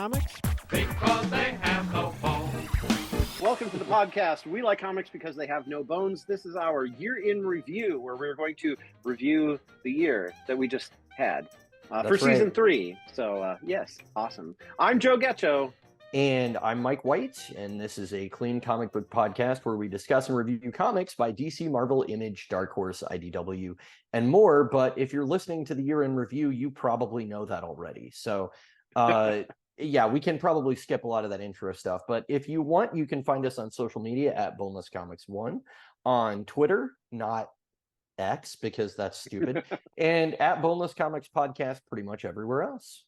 comics? Because they have no bones. Welcome to the podcast. We like comics because they have no bones. This is our year in review, where we're going to review the year that we just had for season 3. So, yes, awesome. I'm Joe Getcho. And I'm Mike White, and this is a clean comic book podcast where we discuss and review comics by DC, Marvel, Image, Dark Horse, IDW, and more. But if you're listening to the year in review, you probably know that already. So, yeah, we can probably skip a lot of that intro stuff. But if you want, you can find us on social media at Boneless Comics 1, on Twitter, not X, because that's stupid, and at Boneless Comics Podcast pretty much everywhere else.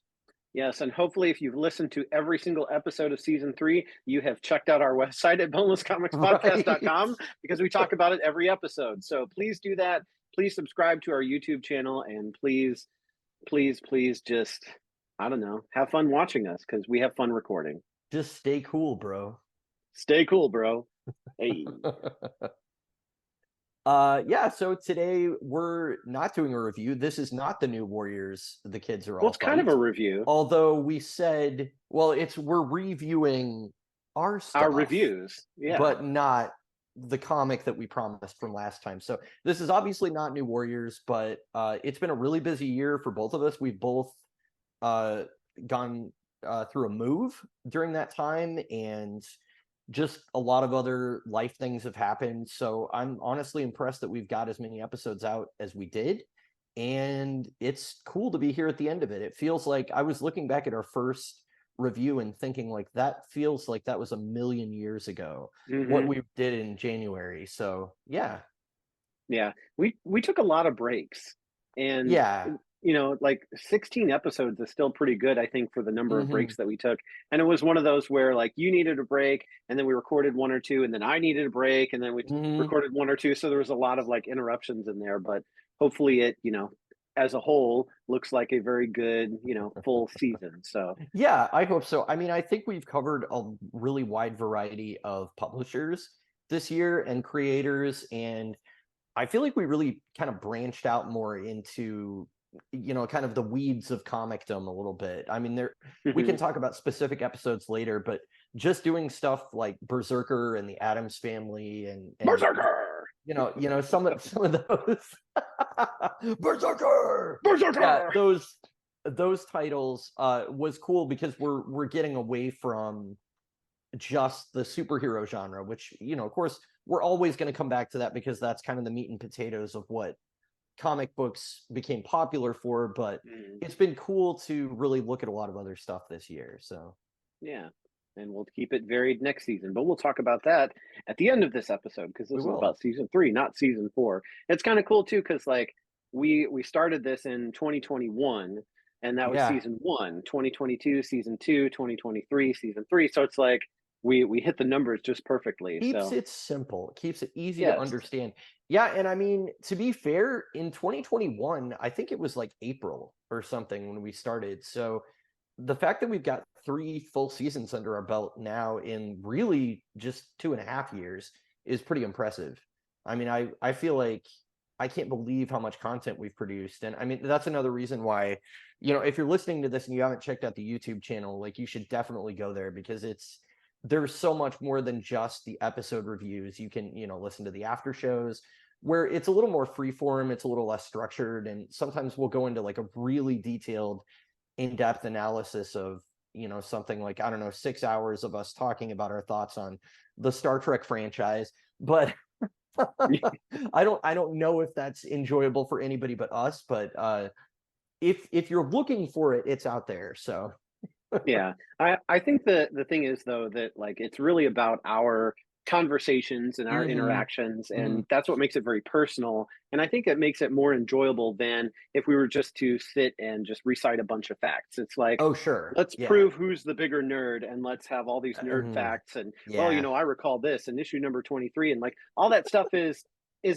Yes, and hopefully if you've listened to every single episode of season 3, you have checked out our website at bonelesscomicspodcast.com because we talk about it every episode. So please do that. Please subscribe to our YouTube channel, and please just, I don't know, have fun watching us because we have fun recording. Just stay cool, bro. Stay cool, bro. Hey. Yeah, so today we're not doing a review. This is not the new Warriors. The kids are all it's kind of a review. Although we said, well, we're reviewing our stuff. Our reviews, yeah. But not the comic that we promised from last time. So this is obviously not New Warriors, but it's been a really busy year for both of us. We've both gone through a move during that time, and just a lot of other life things have happened. So I'm honestly impressed that we've got as many episodes out as we did. And it's cool to be here at the end of it. It feels like I was looking back at our first review and thinking like that feels like that was a million years ago, what we did in January. So yeah. Yeah. We took a lot of breaks, and yeah, you know, like 16 episodes is still pretty good, I think, for the number of breaks that we took. And it was one of those where like you needed a break, and then we recorded one or two, and then I needed a break, and then we recorded one or two. So there was a lot of like interruptions in there, but hopefully it, you know, as a whole looks like a very good, you know, full season. So yeah, I hope so. I mean, I think we've covered a really wide variety of publishers this year and creators, and I feel like we really kind of branched out more into, you know, kind of the weeds of comicdom a little bit. I mean, we can talk about specific episodes later, but just doing stuff like Berserker and the Addams Family and Berserker, you know, some of those Berserker, yeah, those titles was cool because we're getting away from just the superhero genre, which, you know, of course, we're always going to come back to that because that's kind of the meat and potatoes of what comic books became popular for. But it's been cool to really look at a lot of other stuff this year. So yeah, and we'll keep it varied next season, but we'll talk about that at the end of this episode because this is about season 3, not season 4. It's kind of cool too because like we started this in 2021, and that was season 1. 2022 season 2, 2023 season 3. So it's like we hit the numbers just perfectly. Keeps it simple, keeps it easy to understand. Yeah, and I mean, to be fair, in 2021, I think it was like April or something when we started. So the fact that we've got 3 full seasons under our belt now in really just 2.5 years is pretty impressive. I mean, I feel like I can't believe how much content we've produced. And I mean, that's another reason why, you know, if you're listening to this and you haven't checked out the YouTube channel, like you should definitely go there because there's so much more than just the episode reviews. You can, you know, listen to the after shows where it's a little more freeform, it's a little less structured, and sometimes we'll go into like a really detailed, in-depth analysis of, you know, something like, I don't know, 6 hours of us talking about our thoughts on the Star Trek franchise. But I don't know if that's enjoyable for anybody but us. But if you're looking for it, it's out there. So yeah, I think the thing is though that like it's really about our conversations and our interactions, and that's what makes it very personal, and I think it makes it more enjoyable than if we were just to sit and just recite a bunch of facts. It's like, oh sure, let's prove who's the bigger nerd, and let's have all these nerd facts, and well, you know, I recall this in issue number 23, and like all that stuff is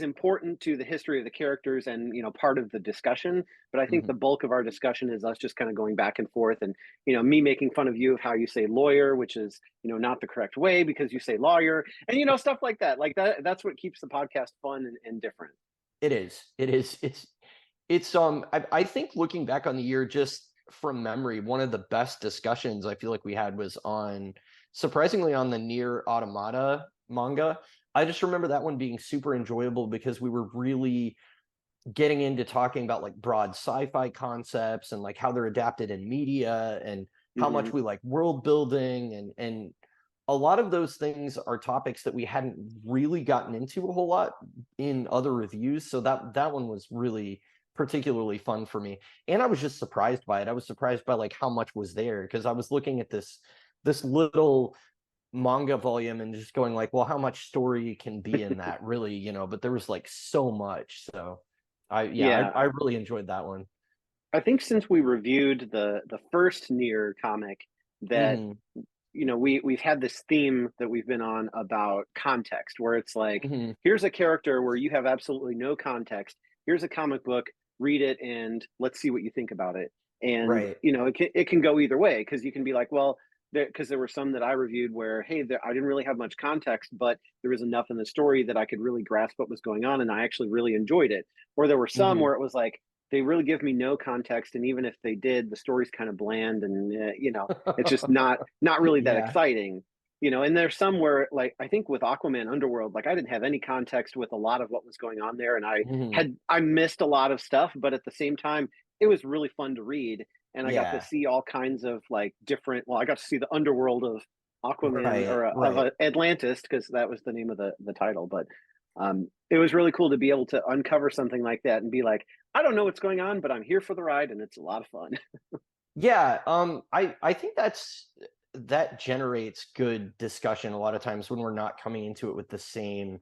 important to the history of the characters and, you know, part of the discussion. But I think the bulk of our discussion is us just kind of going back and forth, and, you know, me making fun of you of how you say lawyer, which is, you know, not the correct way because you say lawyer, and, you know, stuff like that. Like that's what keeps the podcast fun and different. It is. I think looking back on the year, just from memory, one of the best discussions I feel like we had was surprisingly on the Nier Automata manga. I just remember that one being super enjoyable because we were really getting into talking about like broad sci-fi concepts and like how they're adapted in media and how much we like world building, and a lot of those things are topics that we hadn't really gotten into a whole lot in other reviews. So that one was really particularly fun for me. And I was just surprised by it. I was surprised by like how much was there, because I was looking at this little manga volume and just going like, well, how much story can be in that really, but there was like so much. So I really enjoyed that one. I think since we reviewed the first Nier comic, that we've had this theme that we've been on about context, where it's like, here's a character where you have absolutely no context. Here's a comic book, read it, and let's see what you think about it. And it can go either way, because you can be like, well, because there were some that I reviewed where, hey, I didn't really have much context, but there was enough in the story that I could really grasp what was going on, and I actually really enjoyed it. Or there were some where it was like, they really give me no context, and even if they did, the story's kind of bland, and it's just not really that exciting. And there's some where, like, I think with Aquaman Underworld, like, I didn't have any context with a lot of what was going on there, and I missed a lot of stuff, but at the same time, it was really fun to read, and I got to see all kinds of like different. Well, I got to see the underworld of Aquaman, or of Atlantis, because that was the name of the title. But it was really cool to be able to uncover something like that and be like, I don't know what's going on, but I'm here for the ride, and it's a lot of fun. I think that generates good discussion a lot of times when we're not coming into it with the same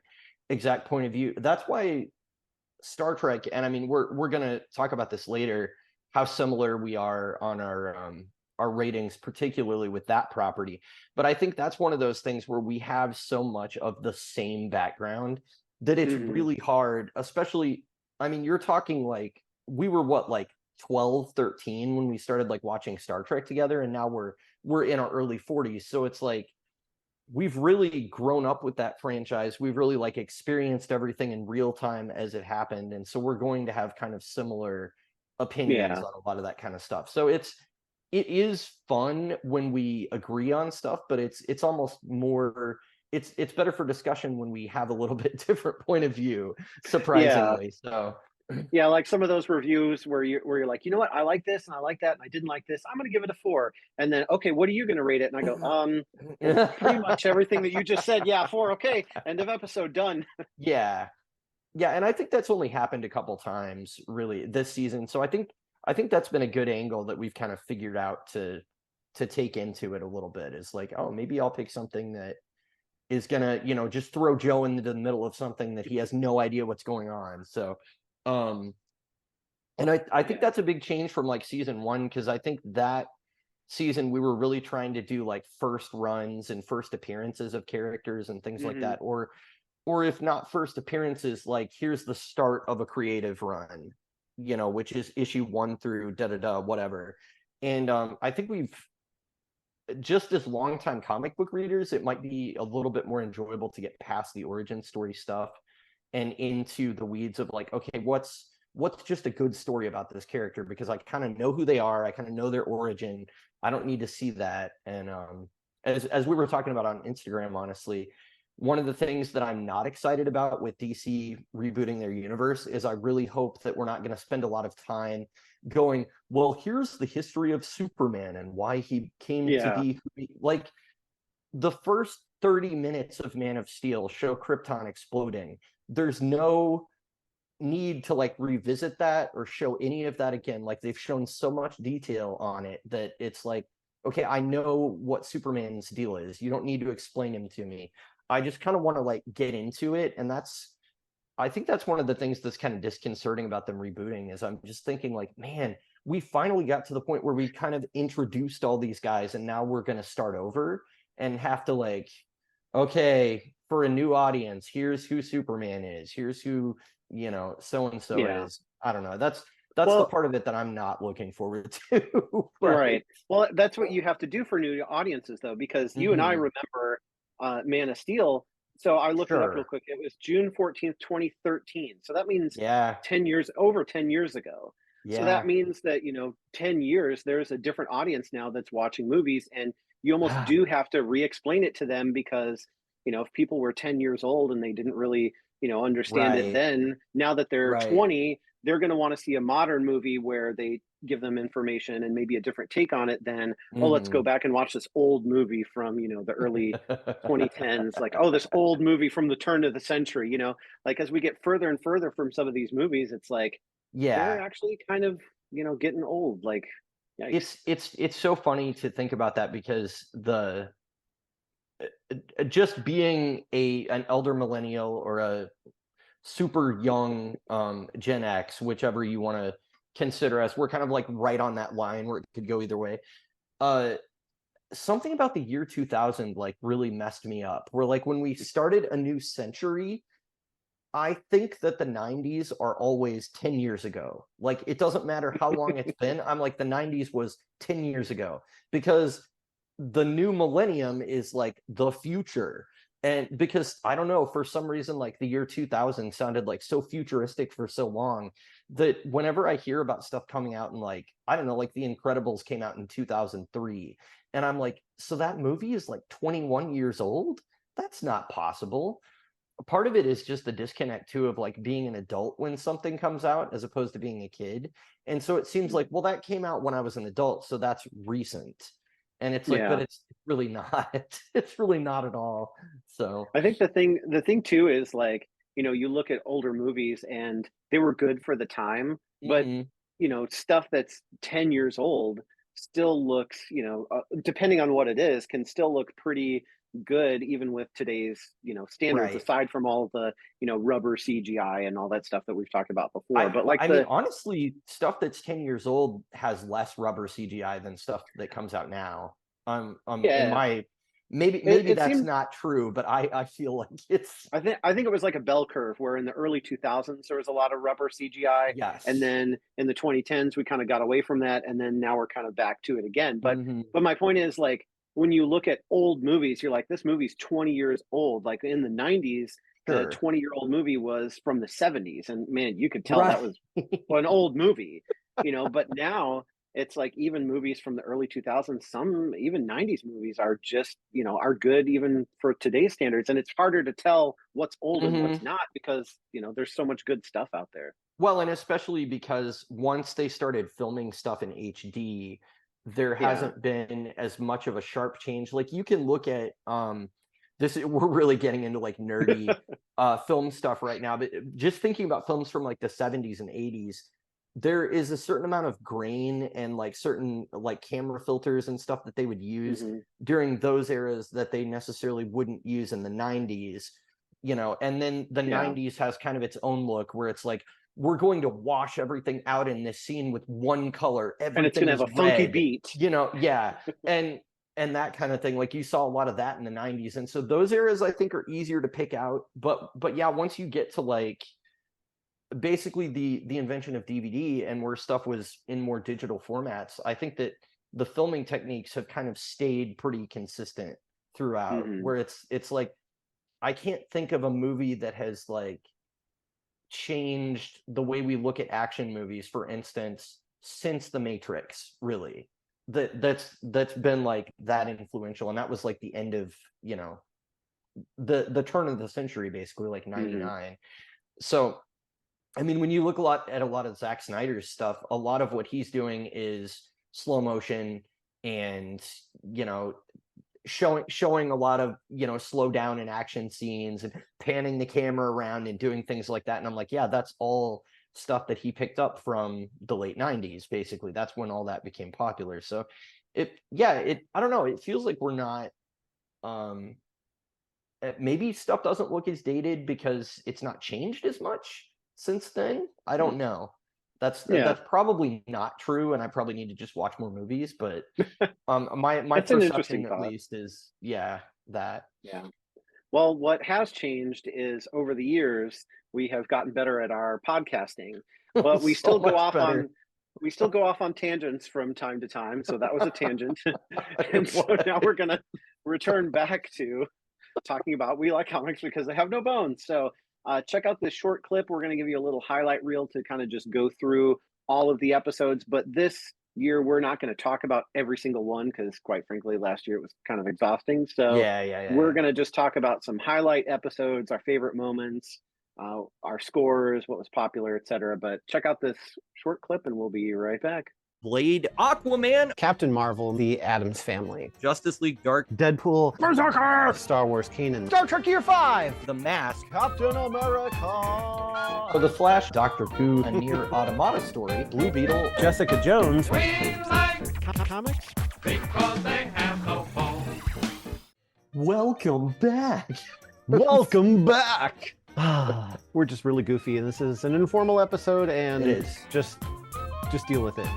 exact point of view. That's why Star Trek, and I mean, we're gonna talk about this later, how similar we are on our ratings, particularly with that property. But I think that's one of those things where we have so much of the same background that it's really hard, especially, I mean, you're talking like, we were what, like 12, 13 when we started like watching Star Trek together, and now we're in our early 40s. So it's like, we've really grown up with that franchise. We've really like experienced everything in real time as it happened. And so we're going to have kind of similar opinions on a lot of that kind of stuff. So it is fun when we agree on stuff, but it's almost more, it's better for discussion when we have a little bit different point of view, surprisingly. So like some of those reviews where you're like, you know what, I like this and I like that and I didn't like this, I'm going to give it a 4, and then, okay, what are you going to rate it? And I go, pretty much everything that you just said. 4. Okay, end of episode, done. And I think that's only happened a couple times really this season. So I think that's been a good angle that we've kind of figured out to take into it a little bit, is like, oh, maybe I'll pick something that is gonna, just throw Joe into the middle of something that he has no idea what's going on. So and I think that's a big change from like season 1, because I think that season we were really trying to do like first runs and first appearances of characters and things like that, or if not first appearances, like here's the start of a creative run, which is issue 1 through whatever. And I think we've, just as longtime comic book readers, it might be a little bit more enjoyable to get past the origin story stuff and into the weeds of like, okay, what's just a good story about this character, because I kind of know who they are, I kind of know their origin, I don't need to see that. And as we were talking about on Instagram, honestly, one of the things that I'm not excited about with DC rebooting their universe is I really hope that we're not going to spend a lot of time going, well, here's the history of Superman and why he came to be like, the first 30 minutes of Man of Steel show Krypton exploding. There's no need to like revisit that or show any of that again. Like, they've shown so much detail on it that it's like, okay, I know what Superman's deal is. You don't need to explain him to me. I just kind of want to like get into it. And I think that's one of the things that's kind of disconcerting about them rebooting, is I'm just thinking like, man, we finally got to the point where we kind of introduced all these guys, and now we're going to start over and have to like, okay, for a new audience, here's who Superman is, here's who, so-and-so is. I don't know. That's the part of it that I'm not looking forward to. Right. Well, that's what you have to do for new audiences, though, because you and I remember Man of Steel. So I looked it up real quick. It was June 14th, 2013. So that means over 10 years ago. So that Yeah. means that, 10 years, there's a different audience now that's watching movies, and you almost do have to re-explain it to them because, if people were 10 years old and they didn't really, understand it Right. then, now that they're Right. 20, they're going to want to see a modern movie where they give them information and maybe a different take on it than, oh, let's go Mhm. back and watch this old movie from, the early 2010s, like, oh, this old movie from the turn of the century, like as we get further and further from some of these movies, it's like they're Yeah. actually kind of, getting old. Like, yikes. It's so funny to think about that because just being an elder millennial or a super young Gen X, whichever you want to consider us, we're kind of like right on that line where it could go either way. Uh Something about the year 2000 like really messed me up. Where like when we started a new century, I think that the 90s are always 10 years ago. Like it doesn't matter how long it's been. I'm like the 90s was 10 years ago because the new millennium is like the future. And because I don't know, for some reason, like the year 2000 sounded like so futuristic for so long that whenever I hear about stuff coming out in like, I don't know, like The Incredibles came out in 2003. And I'm like, so that movie is like 21 years old? That's not possible. Part of it is just the disconnect too of like being an adult when something comes out as opposed to being a kid. And so it seems like, well, that came out when I was an adult, so that's recent. And it's like, but Yeah. it's really not. It's really not at all. So, I think the thing too is like, you look at older movies and they were good for the time, but mhm. stuff that's 10 years old still looks, depending on what it is, can still look pretty good even with today's, standards, Right. aside from all the, rubber CGI and all that stuff that we've talked about before. But like I mean, the honestly, stuff that's 10 years old has less rubber CGI than stuff that comes out now. In yeah, my it, maybe it that's seemed not true, but I feel like it's I think it was like a bell curve where in the early 2000s there was a lot of rubber CGI, and yes. then in the 2010s we kind of got away from that, and then now we're kind of back to it again. But Hmm. my point is, like, when you look at old movies, you're like, this movie's 20 years old. Like in the 90s, the Sure. 20-year-old movie was from the 70s, and man, you could tell that Right. was an old movie. But now it's like even movies from the early 2000s, some even 90s movies are just, are good even for today's standards, and it's harder to tell what's old and Hmm. what's not because, there's so much good stuff out there. Well, and especially because once they started filming stuff in HD, there Yeah. hasn't been as much of a sharp change. Like you can look at we're really getting into like nerdy film stuff right now, but just thinking about films from like the 70s and 80s, there is a certain amount of grain and like certain like camera filters and stuff that they would use Hmm. during those eras that they necessarily wouldn't use in the 90s, and then the Yeah, 90s has kind of its own look where it's like we're going to wash everything out in this scene with one color. and it's going Everything to have is a funky red, beat. yeah. And that kind of thing. Like you saw a lot of that in the 90s. And so those eras I think are easier to pick out. But yeah, once you get to like basically the invention of DVD and where stuff was in more digital formats, I think that the filming techniques have kind of stayed pretty consistent throughout, Hmm. where it's like I can't think of a movie that has like changed the way we look at action movies, for instance, since The Matrix, really. That's been like that influential. And that was like the end of, the turn of the century, basically, like Hmm. 99. So I mean, when you look a lot of Zack Snyder's stuff, a lot of what he's doing is slow motion and, you know, showing a lot of, slow down in action scenes and panning the camera around and doing things like that. And I'm like, yeah, that's all stuff that he picked up from the late 90s, basically. That's when all that became popular. So I don't know, it feels like we're not um maybe stuff doesn't look as dated because it's not changed as much since then. I don't know. Yeah, That's probably not true, and I probably need to just watch more movies. But my that's an perception interesting at thought. least is, yeah, that. Yeah. Well, what has changed is over the years, we have gotten better at our podcasting, but we So still go much off better. on tangents from time to time. So that was a tangent. And It so now was. we're going to return back to talking about We Like Comics Because They Have No Bones. So check out this short clip. We're going to give you a little highlight reel to kind of just go through all of the episodes, but this year we're not going to talk about every single one because, quite frankly, last year it was kind of exhausting. So we're going to just talk about some highlight episodes, our favorite moments, our scores, what was popular, etc. But check out this short clip and we'll be right back. Blade, Aquaman, Captain Marvel, The Addams Family, Justice League Dark, Deadpool, Berserker, Star Wars Kanan, Star Trek Year 5, The Mask, Captain America, The Flash, Doctor Who, A Nier Automata Story, Blue Beetle, Jessica Jones, We like comics. because they have no phone. Welcome back. Welcome back. We're just really goofy, and this is an informal episode, and It is. just deal with it.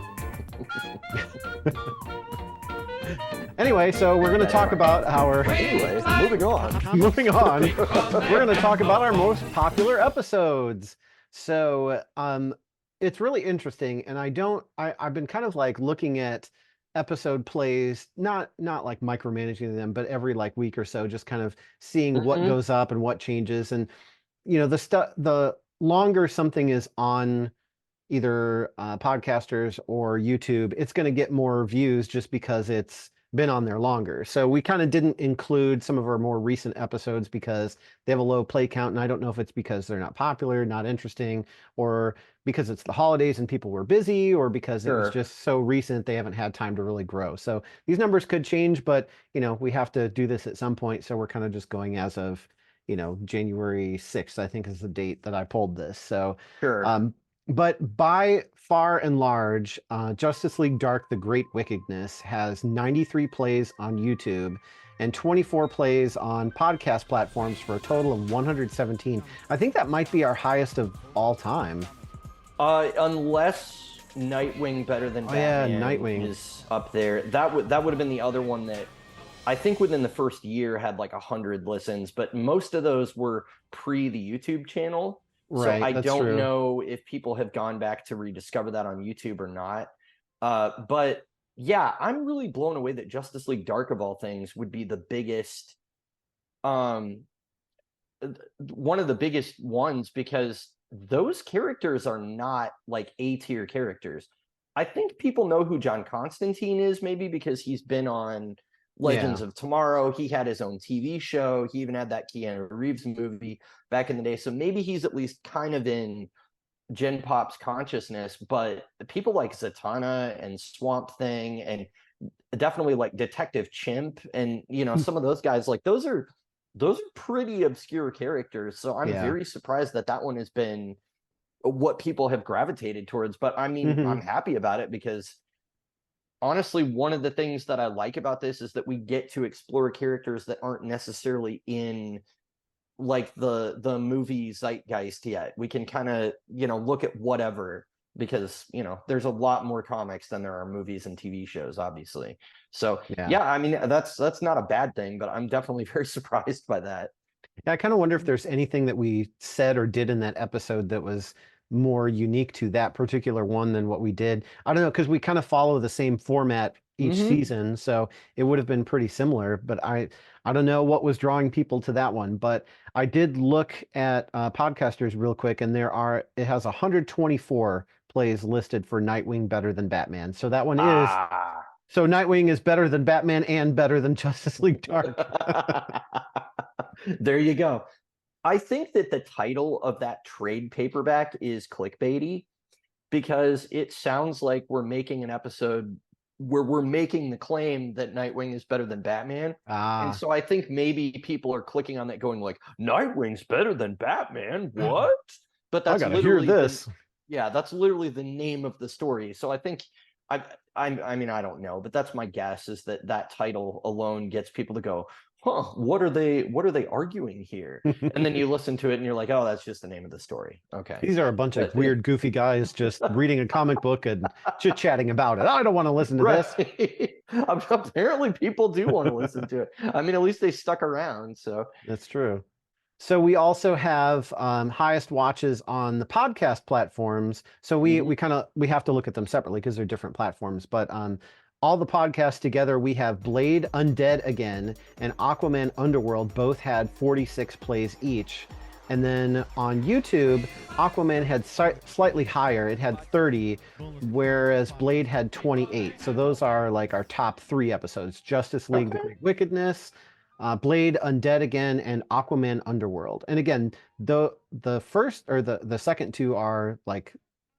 Anyway, so we're going to talk about our... Anyway, moving on. Moving on, we're going to talk about our most popular episodes. So it's really interesting, and I've been kind of like looking at episode plays, not like micromanaging them, but every like week or so, just kind of seeing what goes up and what changes. And the longer something is on either podcasters or YouTube, it's going to get more views just because it's been on there longer. So we kind of didn't include some of our more recent episodes because they have a low play count, and I don't know if it's because they're not popular, not interesting, or because it's the holidays and people were busy, or because it was just so recent they haven't had time to really grow. So these numbers could change, but we have to do this at some point, so we're kind of just going as of January 6th, I think is the date that I pulled this. So but by far and large, Justice League Dark, The Great Wickedness has 93 plays on YouTube and 24 plays on podcast platforms for a total of 117. I think that might be our highest of all time. Unless Nightwing Better Than Batman Nightwing is up there. That would have been the other one that I think within the first year had like 100 listens, but most of those were pre the YouTube channel. Right, so I don't true. know if people have gone back to rediscover that on YouTube or not. But yeah, I'm really blown away that Justice League Dark of all things would be the biggest, one of the biggest ones, because those characters are not like A-tier characters. I think people know who John Constantine is, maybe because he's been on Legends of Tomorrow. He had his own TV show. He even had that Keanu Reeves movie back in the day. So maybe he's at least kind of in Gen Pop's consciousness. But people like Zatanna and Swamp Thing, and definitely like Detective Chimp, and some of those guys, like those are pretty obscure characters. So I'm very surprised that one has been what people have gravitated towards. But I mean, I'm happy about it because honestly, one of the things that I like about this is that we get to explore characters that aren't necessarily in like the movie zeitgeist yet. We can kind of, look at whatever, because, there's a lot more comics than there are movies and TV shows, obviously. So yeah, I mean, that's not a bad thing, but I'm definitely very surprised by that. Yeah, I kind of wonder if there's anything that we said or did in that episode that was more unique to that particular one than what we did. I don't know, because we kind of follow the same format each season, so it would have been pretty similar. But I don't know what was drawing people to that one. But I did look at podcasters real quick, and it has 124 plays listed for Nightwing Better Than Batman. So that one is. So Nightwing is better than Batman and better than Justice League Dark. There you go. I think that the title of that trade paperback is clickbaity, because it sounds like we're making an episode where we're making the claim that Nightwing is better than Batman. And so I think maybe people are clicking on that going like, Nightwing's better than Batman? What? But that's literally hear this. That's literally the name of the story. So I think I mean, I don't know, but that's my guess, is that title alone gets people to go, huh, what are they arguing here? And then you listen to it and you're like, oh, that's just the name of the story. Okay. These are a bunch of weird, goofy guys just reading a comic book and chit-chatting about it. I don't want to listen to this. Apparently people do want to listen to it. I mean, at least they stuck around. So that's true. So we also have highest watches on the podcast platforms. So we have to look at them separately because they're different platforms. But all the podcasts together, we have Blade Undead Again and Aquaman Underworld both had 46 plays each. And then on YouTube, Aquaman had slightly higher. It had 30, whereas Blade had 28. So those are like our top 3 episodes: Justice League: The Okay. Great Wickedness, Blade: Undead Again, and Aquaman: Underworld. And again, the first or the second 2 are like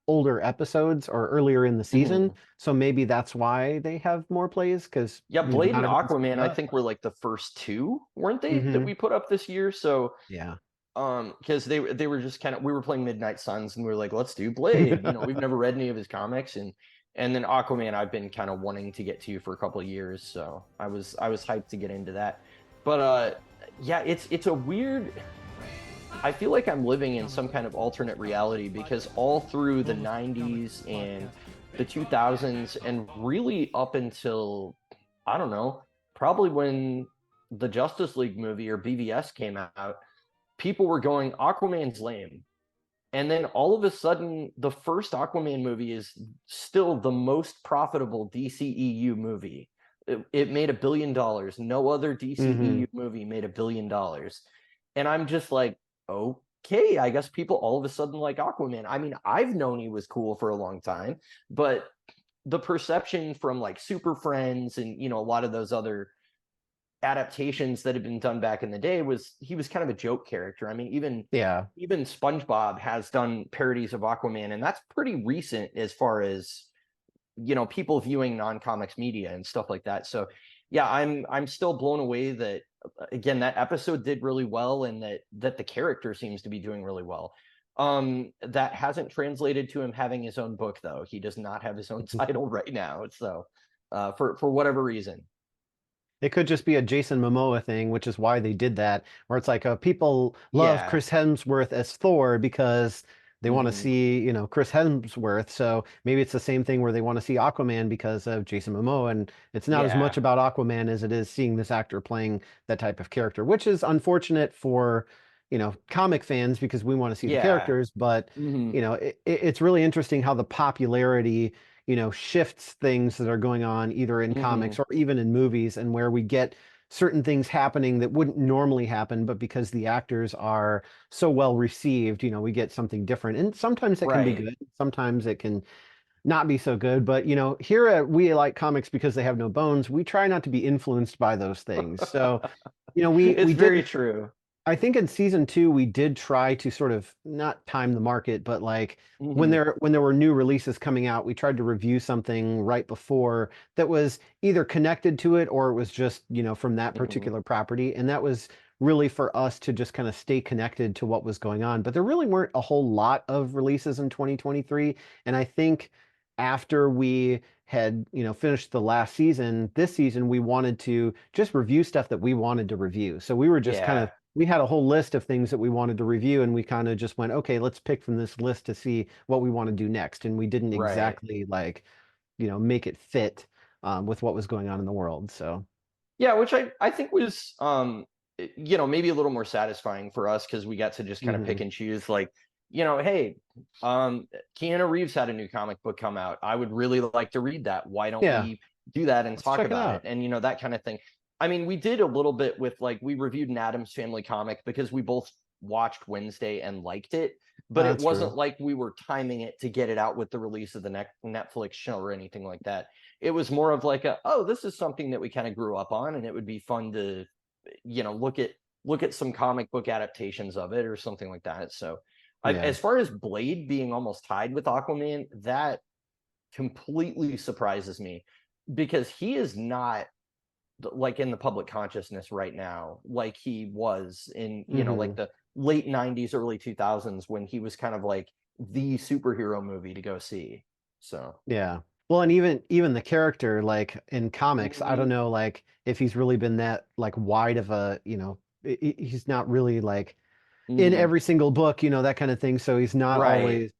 older episodes or earlier in the season. Mhm. So maybe that's why they have more plays, because Yeah, Blade not and everyone's caught Aquaman, I up. think were like the first 2, weren't they, that Hmm. we put up this year? So Yeah. because they were just kind of, we were playing Midnight Suns and we were like, let's do Blade. We've never read any of his comics, and then Aquaman I've been kind of wanting to get to for a couple of years, so I was hyped to get into that. But yeah, it's a weird, I feel like I'm living in some kind of alternate reality, because all through the 90s and the 2000s and really up until, I don't know, probably when the Justice League movie or BVS came out, people were going, Aquaman's lame. And then all of a sudden, the first Aquaman movie is still the most profitable DCEU movie. It made $1 billion. No other Hmm. DCEU movie made $1 billion. And I'm just like, okay, I guess people all of a sudden like Aquaman. I mean, I've known he was cool for a long time, but the perception from like Super Friends and, a lot of those other adaptations that had been done back in the day was he was kind of a joke character. I mean, Yeah. even SpongeBob has done parodies of Aquaman, and that's pretty recent as far as people viewing non-comics media and stuff like that. So yeah, I'm still blown away that, again, that episode did really well, and that the character seems to be doing really well. That hasn't translated to him having his own book, though. He does not have his own title right now, so for whatever reason. It could just be a Jason Momoa thing, which is why they did that, where it's like people love Yeah. Chris Hemsworth as Thor because they want to Hmm. see, Chris Hemsworth. So maybe it's the same thing where they want to see Aquaman because of Jason Momoa. And it's not as much Yeah. about Aquaman as it is seeing this actor playing that type of character, which is unfortunate for, comic fans because we want to see the Yeah. characters. But, Hmm. it's really interesting how the popularity shifts things that are going on either in Hmm. comics or even in movies, and where we get certain things happening that wouldn't normally happen, but because the actors are so well received, we get something different. And sometimes it can be Right. good, sometimes it can not be so good. But here at We Like Comics Because They Have No Bones, we try not to be influenced by those things. So, we It's very did. true. I think in season 2 we did try to sort of not time the market, but like when Hmm. there were new releases coming out, we tried to review something right before that was either connected to it or it was just, from that Hmm. particular property. And that was really for us to just kind of stay connected to what was going on. But there really weren't a whole lot of releases in 2023. And I think after we had, finished the last season, this season we wanted to just review stuff that we wanted to review. So we were just kind of, Yeah. we had a whole list of things that we wanted to review, and we kind of just went, okay, let's pick from this list to see what we want to do next. And we didn't Right. exactly like, make it fit with what was going on in the world. So, Yeah, which I think was maybe a little more satisfying for us, because we got to just kind of pick mhm. and choose, like, hey, Keanu Reeves had a new comic book come out. I would really like to read that. Why don't Yeah, we do that and let's talk check it about it? out. And that kind of thing. I mean, we did a little bit with, like, we reviewed an Addams Family comic because we both watched Wednesday and liked it, but it That's true. wasn't like we were timing it to get it out with the release of the Netflix show or anything like that. It was more of like oh, this is something that we kind of grew up on, and it would be fun to look at some comic book adaptations of it or something like that. So Yeah. as far as Blade being almost tied with Aquaman, that completely surprises me, because he is not like in the public consciousness right now like he was in, like Hmm. the late 90s, early 2000s, when he was kind of like the superhero movie to go see. So Yeah. Well, and even the character, like in comics, I don't mhm. know, like if he's really been that like wide of a, he's not really like in Mhm. every single book, that kind of thing. So he's not Right. always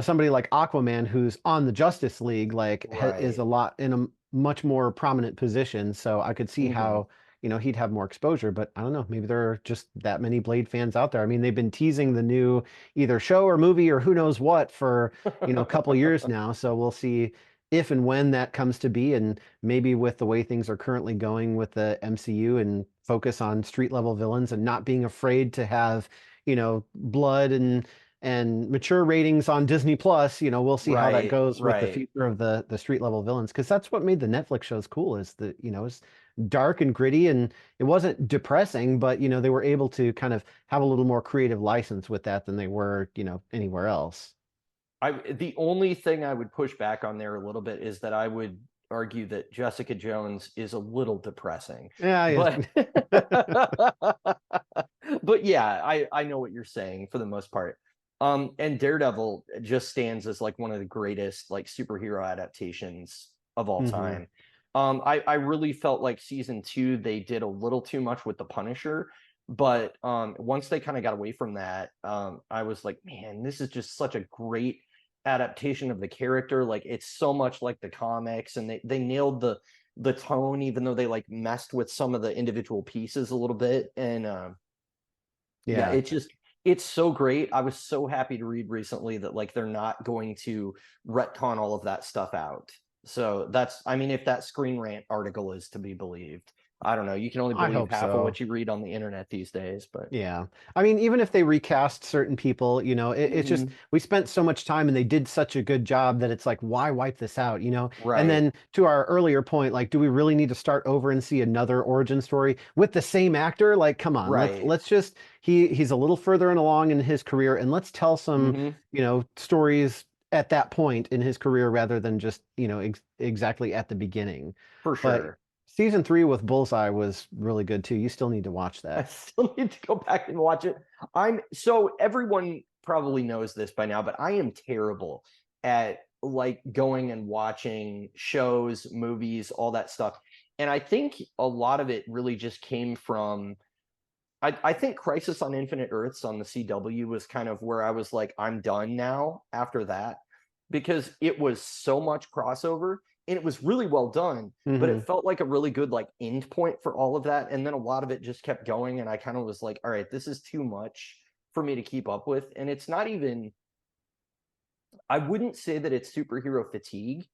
somebody like Aquaman who's on the Justice League, like is Right. a lot in a much more prominent position. So I could see Mhm. how, he'd have more exposure, but I don't know, maybe there are just that many Blade fans out there. I mean, they've been teasing the new either show or movie or who knows what for, a couple years now. So we'll see if and when that comes to be, and maybe with the way things are currently going with the MCU and focus on street level villains and not being afraid to have, blood and mature ratings on Disney Plus, we'll see how that Right, goes with the right. future of the street level villains, because that's what made the Netflix shows cool, is that, it's dark and gritty, and it wasn't depressing, but they were able to kind of have a little more creative license with that than they were, anywhere else. The only thing I would push back on there a little bit is that I would argue that Jessica Jones is a little depressing. Yeah, But yeah. but yeah, I know what you're saying for the most part. And Daredevil just stands as like one of the greatest like superhero adaptations of all Hmm. time. I really felt like season 2 they did a little too much with the Punisher, but once they kind of got away from that, I was like, man, this is just such a great adaptation of the character. Like it's so much like the comics, and they nailed the tone, even though they like messed with some of the individual pieces a little bit. And yeah, Yeah. it's so great. I was so happy to read recently that like they're not going to retcon all of that stuff out. So that's, I mean, if that Screen Rant article is to be believed, I don't know. You can only I believe hope half of so. what you read on the internet these days, but Yeah. I mean, even if they recast certain people, it's just, Mhm. we spent so much time and they did such a good job that it's like, why wipe this out, And Right, then to our earlier point, like, do we really need to start over and see another origin story with the same actor? Like, come on, let's right. let's just he's a little further along in his career, and let's tell some, Hmm. stories at that point in his career rather than just, exactly at the beginning. For But sure. season 3 with Bullseye was really good too. You still need to watch I that. still need to go back and watch it. I'm so everyone probably knows this by now, but I am terrible at like going and watching shows, movies, all that stuff. And I think a lot of it really just came from I think Crisis on Infinite Earths on the CW was kind of where I was like, I'm done now after that, because it was so much crossover and it was really well done, but it Hmm. felt like a really good like end point for all of that. And then a lot of it just kept going. And I kind of was like, all right, this is too much for me to keep up with. And it's not even, I wouldn't say that it's superhero fatigue,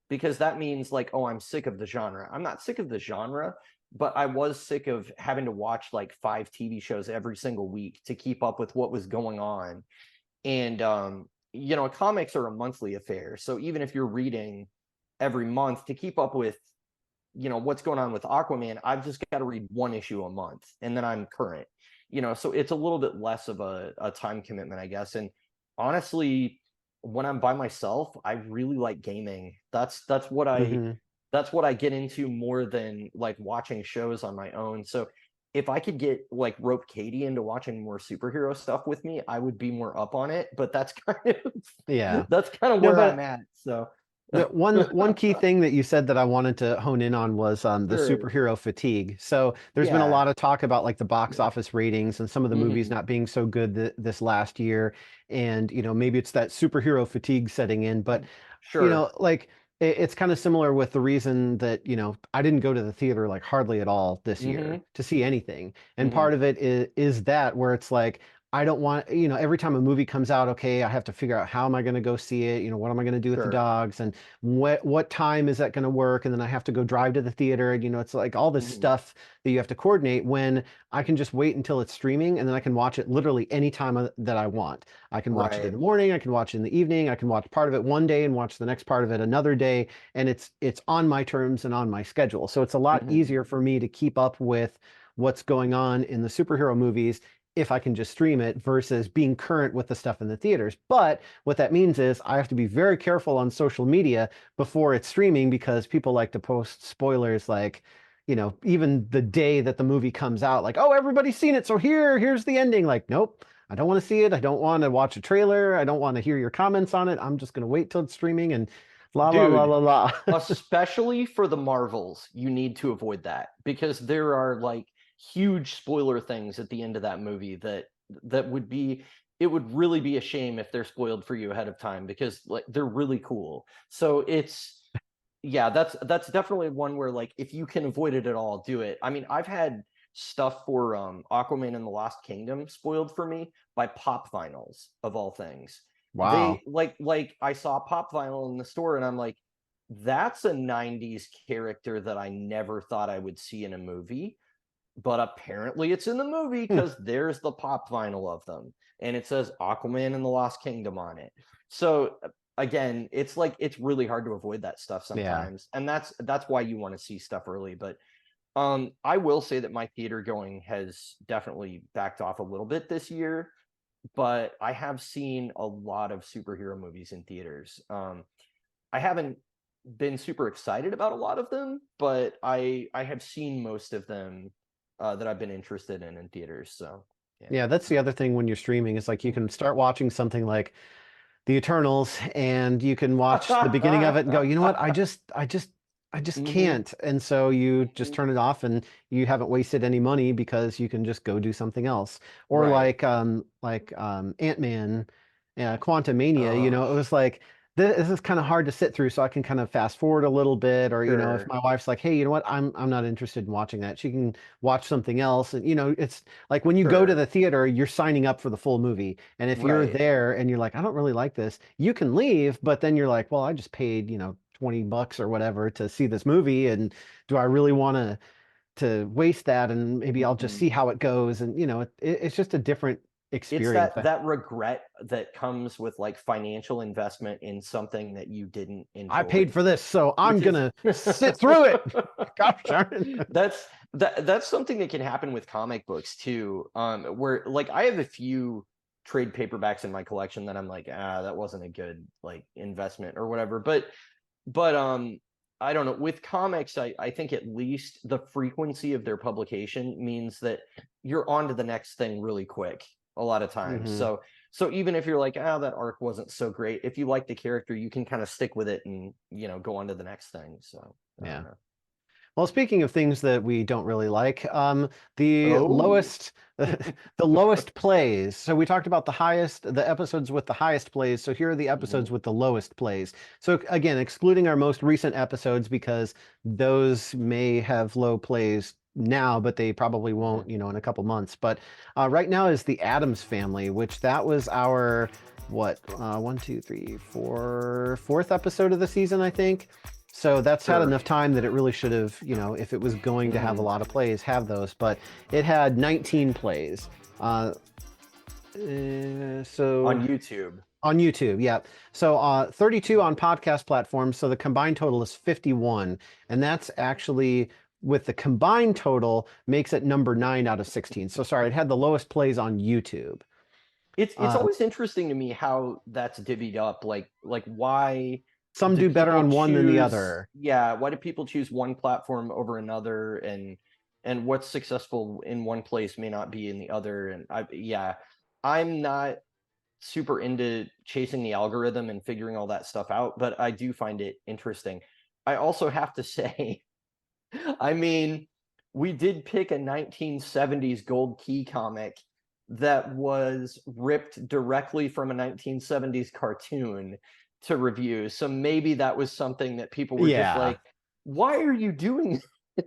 because that means like, oh, I'm sick of the genre. I'm not sick of the genre, but I was sick of having to watch like 5 TV shows every single week to keep up with what was going on. And comics are a monthly affair. So even if you're reading every month to keep up with, what's going on with Aquaman, I've just got to read one issue a month and then I'm current. So it's a little bit less of a time commitment, I guess. And honestly, when I'm by myself, I really like gaming. Hmm. That's what I get into more than like watching shows on my own. So if I could get like rope Katie into watching more superhero stuff with me, I would be more up on it. But that's kind Yeah. of that's kind of No, where I'm but at. So the one key thing that you said that I wanted to hone in on was the sure. superhero fatigue. So there's been a Yeah. lot of talk about like the box office ratings and some of the movies Hmm. not being so good this last year, and maybe it's that superhero fatigue setting in. But Sure. like it's kind of similar with the reason that I didn't go to the theater like hardly at all this year Hmm. to see anything, and Hmm. part of it is that where it's like, I don't want, every time a movie comes out, okay, I have to figure out how am I going to go see it? What am I going to do with the Sure. dogs? And what time is that going to work? And then I have to go drive to the theater. And, it's like all this Hmm. stuff that you have to coordinate, when I can just wait until it's streaming, and then I can watch it literally any time that I want. I can watch it in Right. the morning. I can watch it in the evening. I can watch part of it one day and watch the next part of it another day. And it's on my terms and on my schedule. So it's a lot Hmm. easier for me to keep up with what's going on in the superhero movies if I can just stream it versus being current with the stuff in the theaters. But what that means is I have to be very careful on social media before it's streaming, because people like to post spoilers like, even the day that the movie comes out, like, oh, everybody's seen it, so here's the ending. Like, nope, I don't want to see it. I don't want to watch a trailer. I don't want to hear your comments on it. I'm just going to wait till it's streaming and la la la Dude, la la. especially for the Marvels, you need to avoid that because there are like huge spoiler things at the end of that movie that would be it would really be a shame if they're spoiled for you ahead of time, because like they're really cool. So it's yeah, that's definitely one where like if you can avoid it at all, do it. I mean, I've had stuff for Aquaman and the Lost Kingdom spoiled for me by pop vinyls of all things. Wow. They like I saw pop vinyl in the store and I'm like, that's a 90s character that I never thought I would see in a movie, but apparently it's in the movie because there's the pop vinyl of them and it says Aquaman and the Lost Kingdom on it. So again, it's like it's really hard to avoid that stuff sometimes. And that's why you want to see stuff early. But I will say that my theater going has definitely backed off a little bit this year, but I have seen a lot of superhero movies in theaters. I haven't been super excited about a lot of them, but I have seen most of them that I've been interested in theaters. So Yeah, that's the other thing when you're streaming is like you can start watching something like The Eternals and you can watch the beginning of it and go, you know what, I just Mhm, can't. And so you just mhm. turn it off and you haven't wasted any money because you can just go do something else. Or Right. like Ant-Man, Quantumania, you know, it Oh, was like this is kind of hard to sit through, so I can kind of fast forward a little bit. Or, you know, if sure. my wife's like, hey, you know what, I'm not interested in watching that, she can watch something else. And, you know, it's like when you go to Sure. the theater, you're signing up for the full movie. And if you're Right. there and you're like, I don't really like this, you can leave, but then you're like, well, I just paid, you know, $20 or whatever to see this movie, and do I really want to waste that? And maybe I'll just Mhm. see how it goes. And you know, it's just a different It's experience. that regret that comes with like financial investment in something that you didn't I paid enjoy, for this, so I'm which is gonna sit through it. Gosh darn it. that's something that can happen with comic books too. Where like I have a few trade paperbacks in my collection that I'm like, that wasn't a good like investment or whatever. But I don't know. With comics, I think at least the frequency of their publication means that you're on to the next thing really quick a lot of times. Hmm. So even if you're like, that arc wasn't so great, if you like the character, you can kind of stick with it and go on to the next thing. So I don't Yeah. know. Well, speaking of things that we don't really like, the Oh. lowest, the lowest plays. So we talked about the episodes with the highest plays. So here are the episodes Mhm. with the lowest plays. So again, excluding our most recent episodes because those may have low plays now, but they probably Mhm. won't, you know, in a couple months. But right now is the Addams Family, which that was our what, one, two, three, fourth episode of the season, I think. So that's had Sure. enough time that it really should have, you know, if it was going to have a Mhm. lot of plays, have those. But it had 19 plays. Uh, so On YouTube. on YouTube, yeah. So 32 on podcast platforms. So the combined total is 51. And that's actually, with the combined total, makes it number 9 out of 16. So sorry, it had the lowest plays on YouTube. It's Uh, always interesting to me how that's divvied up. Like why some do do better people on one than the choose, other. yeah, why do people choose one platform over another, and what's successful in one place may not be in the other. And I'm not super into chasing the algorithm and figuring all that stuff out, but I do find it interesting. I also have to say, I mean, we did pick a 1970s gold key comic that was ripped directly from a 1970s cartoon to review. So maybe that was something that people were just Yeah. like, why are you doing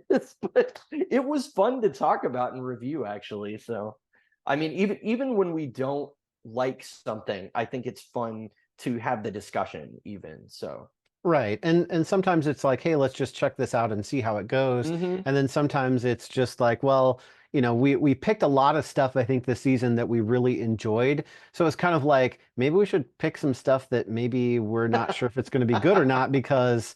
this? But it was fun to talk about and review, actually. So, I mean, even when we don't like something, I think it's fun to have the discussion, even. So, Right. And sometimes it's like, hey, let's just check this out and see how it goes. hmm And then sometimes it's just like, well, you know, we picked a lot of stuff, I think, this season that we really enjoyed. So it's kind of like maybe we should pick some stuff that maybe we're not sure if it's going to be good or not, because,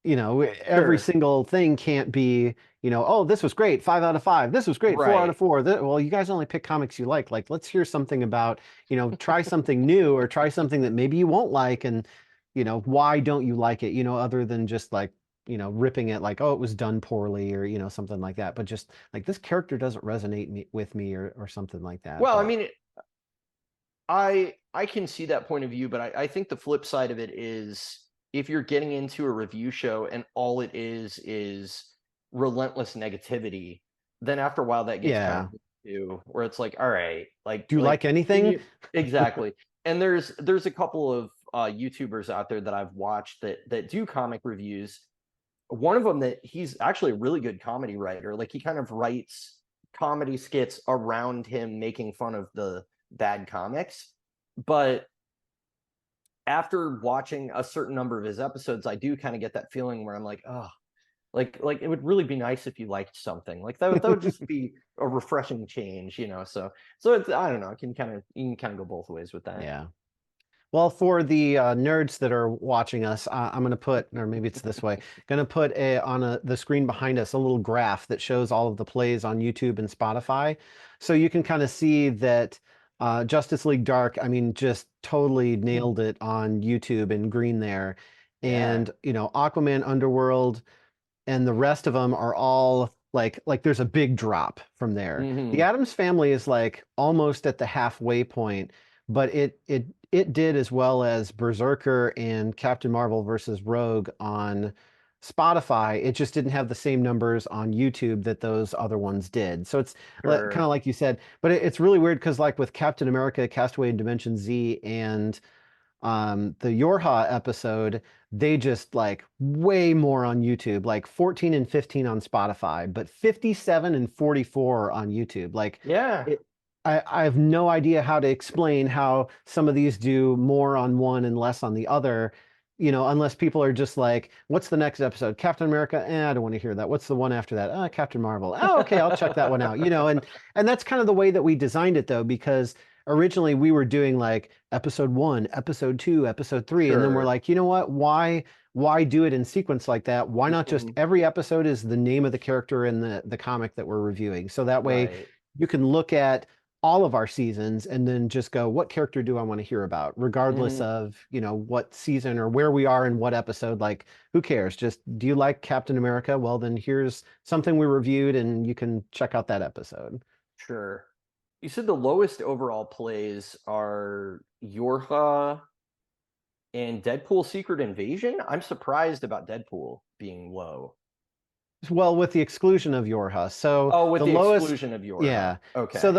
you know, every Sure. single thing can't be, you know, oh, this was great, 5 out of 5. This was great, 4 out of 4. Well, you guys only pick comics you like. Like, let's hear something about, you know, try something new or try something that maybe you won't like. And, you know, why don't you like it? You know, other than just like, you know, ripping it like, oh, it was done poorly, or, you know, something like that. But just like this character doesn't resonate with me, or something like that. Well, I But mean, I can see that point of view, but I think the flip side of it is if you're getting into a review show and all it is relentless negativity, then after a while that gets kind of yeah. too where it's like, all right, Do you like can anything? you exactly. And there's a couple of YouTubers out there that I've watched that do comic reviews. One of them that he's actually a really good comedy writer. Like he kind of writes comedy skits around him making fun of the bad comics. But after watching a certain number of his episodes, I do kind of get that feeling where I'm like, oh, like it would really be nice if you liked something. Like that would just be a refreshing change, So it's, I don't know, you can kind of go both ways with that. Yeah. Well, for the nerds that are watching us, I'm going to put, or maybe it's this way, going to put on the screen behind us a little graph that shows all of the plays on YouTube and Spotify. So you can kind of see that Justice League Dark, I mean, just totally nailed it on YouTube in green there. And, Aquaman Underworld and the rest of them are all like there's a big drop from there. The Addams Family is like almost at the halfway point, but it did as well as Berserker and Captain Marvel versus Rogue on Spotify. It just didn't have the same numbers on YouTube that those other ones did. So it's kind of like you said, but it's really weird because like with Captain America, Castaway in Dimension Z, and the Yorha episode, they just like way more on YouTube, like 14 and 15 on Spotify, but 57 and 44 on YouTube. Like, I have no idea how to explain how some of these do more on one and less on the other, unless people are just like, what's the next episode? Captain America? I don't want to hear that. What's the one after that? Captain Marvel. Oh, okay, I'll check that one out. And that's kind of the way that we designed it though, because originally we were doing like episode 1, episode 2, episode 3, and then we're like, you know what? Why do it in sequence like that? Why not just every episode is the name of the character in the comic that we're reviewing? So that way you can look at all of our seasons and then just go, what character do I want to hear about, regardless of, what season or where we are in what episode. Like, who cares? Just, do you like Captain America? Well, then here's something we reviewed and you can check out that episode. Sure. You said the lowest overall plays are Yorha and Deadpool Secret Invasion. I'm surprised about Deadpool being low. Well, with the exclusion of Yorha. So with the lowest exclusion of Yorha. Yeah. Okay. So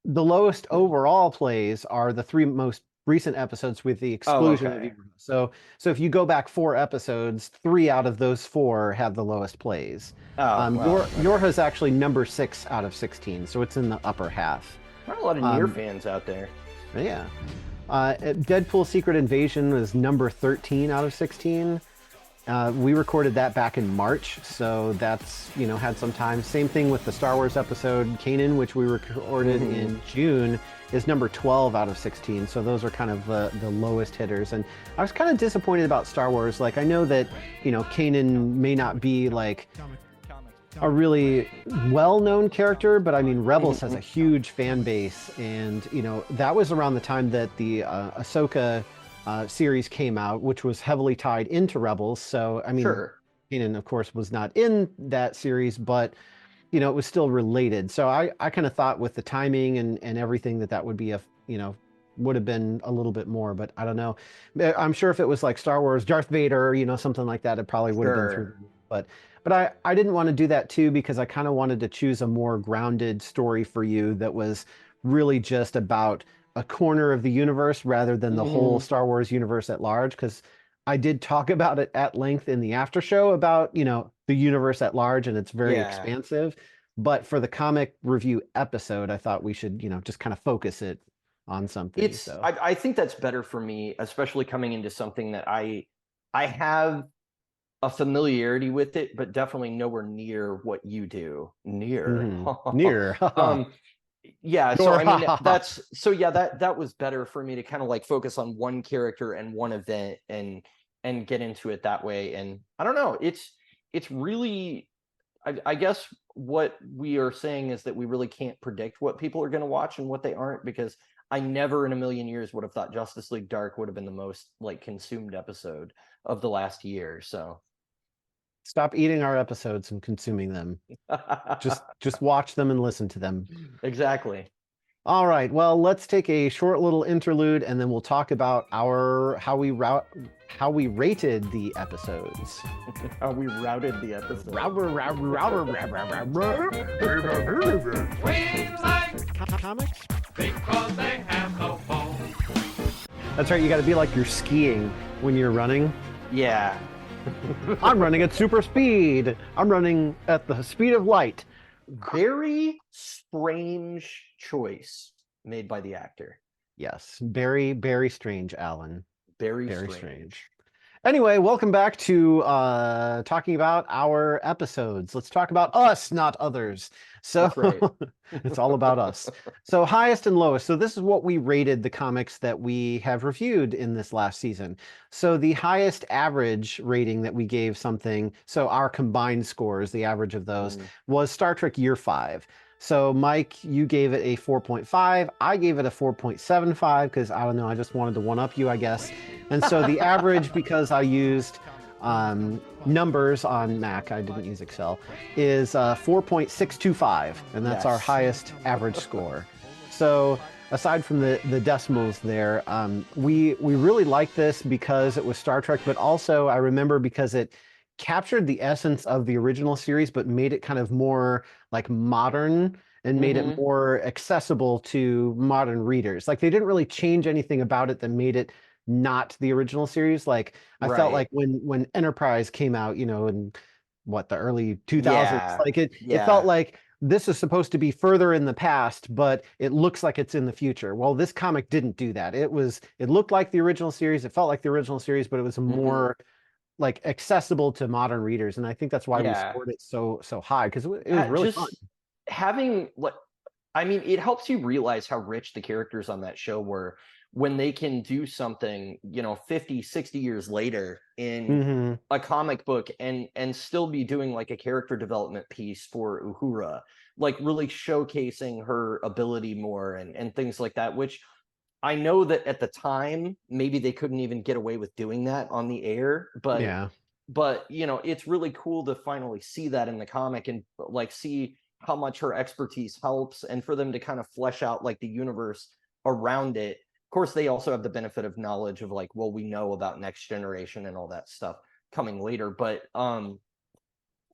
the lowest overall plays are the 3 most recent episodes with the exclusion of Yorha. So if you go back 4 episodes, 3 out of those 4 have the lowest plays. Yorha's actually number 6 out of 16, so it's in the upper half. Not a lot of Nier fans out there. Yeah. Deadpool Secret Invasion was number 13 out of 16. We recorded that back in March, so that's, had some time. Same thing with the Star Wars episode Kanan, which we recorded in June, is number 12 out of 16. So those are kind of the lowest hitters. And I was kind of disappointed about Star Wars. Like, I know that, Kanan may not be like a really well-known character, but I mean, Rebels has a huge fan base, and that was around the time that the Ahsoka series came out, which was heavily tied into Rebels. So I mean, Kanan of course was not in that series, but it was still related. So I kind of thought with the timing and everything that would be would have been a little bit more, but I don't know. I'm sure if it was like Star Wars Darth Vader, something like that, it probably would have been through. But I didn't want to do that too, because I kind of wanted to choose a more grounded story for you that was really just about a corner of the universe rather than the whole Star Wars universe at large. Because I did talk about it at length in the after show about, the universe at large, and it's very expansive. But for the comic review episode, I thought we should, just kind of focus it on something. I think that's better for me, especially coming into something that I have a familiarity with it, but definitely nowhere near what you do. Near. Yeah, so I mean that was better for me to kind of like focus on one character and one event and get into it that way. And I don't know, it's really, I guess what we are saying is that we really can't predict what people are going to watch and what they aren't, because I never in a million years would have thought Justice League Dark would have been the most like consumed episode of the last year. So stop eating our episodes and consuming them. just watch them and listen to them. Exactly. All right. Well, let's take a short little interlude, and then we'll talk about how we rated the episodes. How we routed the episodes. We like Comics? because they have no home. That's right. You got to be like you're skiing when you're running. Yeah. I'm running at super speed. I'm running at the speed of light. Very strange choice made by the actor. Yes, very, very strange, Alan. Very Very strange. strange. Anyway, welcome back to talking about our episodes. Let's talk about us, not others. So That's right. it's all about us. So highest and lowest. So this is what we rated the comics that we have reviewed in this last season. So the highest average rating that we gave something, so our combined scores, the average of those, was Star Trek Year 5. So Mike, you gave it a 4.5. I gave it a 4.75 because I don't know, I just wanted to one up you, I guess. And so the average, because I used numbers on Mac, I didn't use Excel, is 4.625, and that's our highest average score. So aside from the decimals there, we really liked this because it was Star Trek, but also I remember because it captured the essence of the original series, but made it kind of more like modern and made it more accessible to modern readers. Like they didn't really change anything about it that made it not the original series. Like I felt like when Enterprise came out, you know, in what, the early 2000s, like it felt like this is supposed to be further in the past, but it looks like it's in the future. Well, this comic didn't do that. It looked like the original series, it felt like the original series, but it was more like accessible to modern readers, and I think that's why we scored it so high, because it was really fun. Having what I mean, it helps you realize how rich the characters on that show were when they can do something, you know, 50, 60 years later in a comic book and still be doing like a character development piece for Uhura, like really showcasing her ability more and things like that, which I know that at the time maybe they couldn't even get away with doing that on the air, but you know, it's really cool to finally see that in the comic and like see how much her expertise helps, and for them to kind of flesh out like the universe around it. Of course, they also have the benefit of knowledge of like, well, we know about Next Generation and all that stuff coming later, but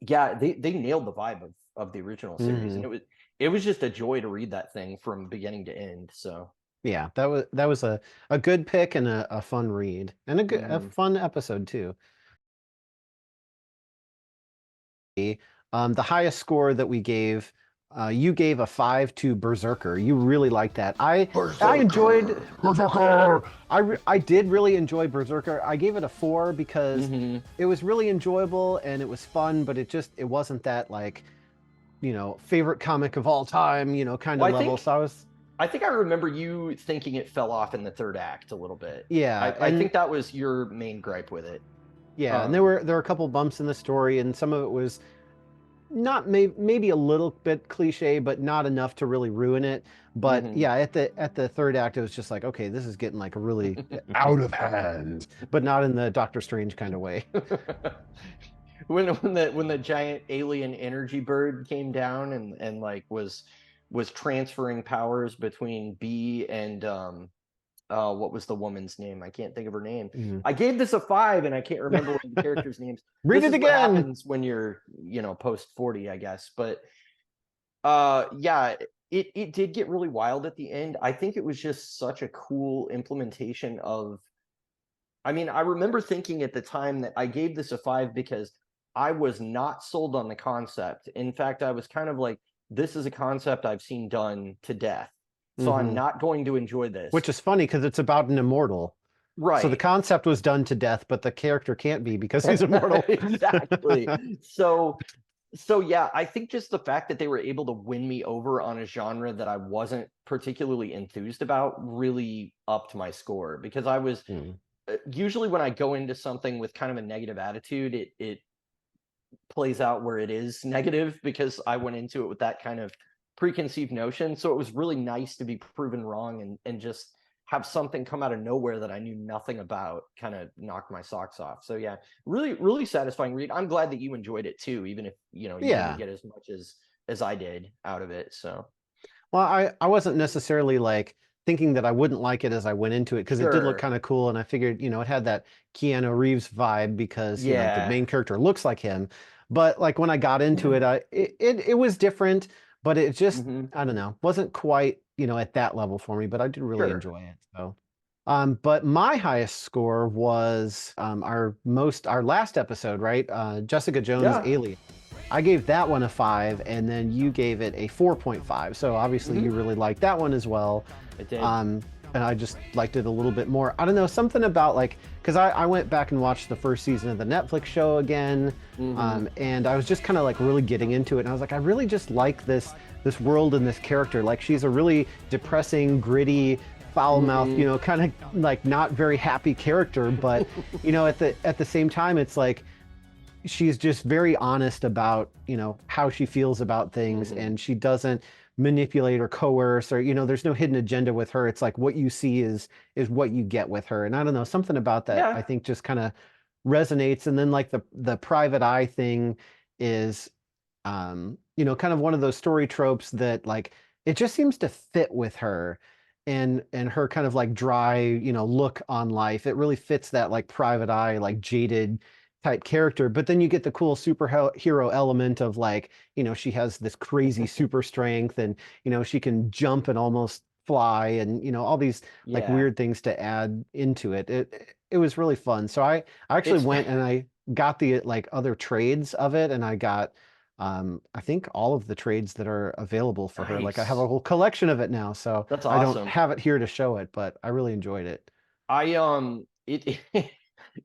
yeah, they nailed the vibe of the original series, and it was just a joy to read that thing from beginning to end. So yeah, that was a good pick and a fun read, and a fun episode too. The highest score that we gave, you gave a 5 to Berserker. You really liked that. I enjoyed Berserker. I did really enjoy Berserker. I gave it a 4 because it was really enjoyable and it was fun, but it wasn't that, like, you know, favorite comic of all time, you know, kind of level. So I think I remember you thinking it fell off in the third act a little bit. Yeah, I think that was your main gripe with it. Yeah, and there were a couple bumps in the story, and some of it was not maybe a little bit cliche, but not enough to really ruin it. But yeah, at the third act, it was just like, okay, this is getting like a really out of hand, but not in the Doctor Strange kind of way. when the giant alien energy bird came down and like was transferring powers between B and what was the woman's name? I can't think of her name. I gave this a 5 and I can't remember what the characters' names. Read it again. What happens when you're, you know, post 40, I guess. But yeah, it did get really wild at the end. I think it was just such a cool implementation of, I mean, I remember thinking at the time that I gave this a 5 because I was not sold on the concept. In fact, I was kind of like, this is a concept I've seen done to death. So I'm not going to enjoy this. Which is funny because it's about an immortal. Right. So the concept was done to death, but the character can't be because he's immortal. Exactly. So yeah, I think just the fact that they were able to win me over on a genre that I wasn't particularly enthused about really upped my score, because I was usually when I go into something with kind of a negative attitude, it plays out where it is negative because I went into it with that kind of preconceived notion. So it was really nice to be proven wrong and just have something come out of nowhere that I knew nothing about kind of knock my socks off. So yeah, really, really satisfying read. I'm glad that you enjoyed it too, even if, you know, you didn't get as much as I did out of it. So, well, I wasn't necessarily like thinking that I wouldn't like it as I went into it, because it did look kind of cool, and I figured, you know, it had that Keanu Reeves vibe because you know, the main character looks like him. But like when I got into it, it was different, but it just I don't know, wasn't quite, you know, at that level for me. But I did really enjoy it. So, but my highest score was our last episode, right? Jessica Jones Alien. I gave that one a 5, and then you gave it a 4.5. So obviously you really liked that one as well. I did. and I just liked it a little bit more. I don't know, something about like, because I went back and watched the first season of the Netflix show again, and I was just kind of like really getting into it, and I was like, I really just like this world and this character. Like she's a really depressing, gritty, foul-mouthed, kind of like not very happy character, but at the same time, it's like she's just very honest about how she feels about things, and she doesn't manipulate or coerce, or there's no hidden agenda with her. It's like what you see is what you get with her. And I don't know, something about that I Yeah. think just kind of resonates. And then like the private eye thing is kind of one of those story tropes that like it just seems to fit with her, and her kind of like dry look on life. It really fits that like private eye, like jaded type character. But then you get the cool superhero element of like she has this crazy super strength, and she can jump and almost fly, and all these like Yeah. weird things to add into it. It was really fun. So I actually It's went and I got the like other trades of it, and I got I think all of the trades that are available for her. Like I have a nice. whole collection of it now, so That's I don't awesome. have it here to show it, but I really enjoyed it. It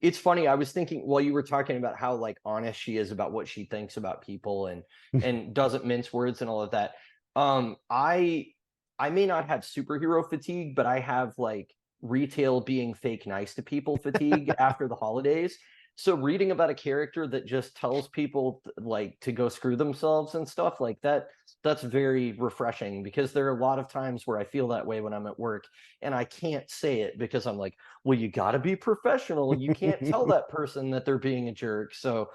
it's funny. I was thinking while you were talking about how like honest she is about what she thinks about people and doesn't mince words and all of that. I may not have superhero fatigue, but I have like retail being fake nice to people fatigue after the holidays. So reading about a character that just tells people like to go screw themselves and stuff like that, that's very refreshing, because there are a lot of times where I feel that way when I'm at work and I can't say it because I'm like, well, you got to be professional. You can't tell that person that they're being a jerk. So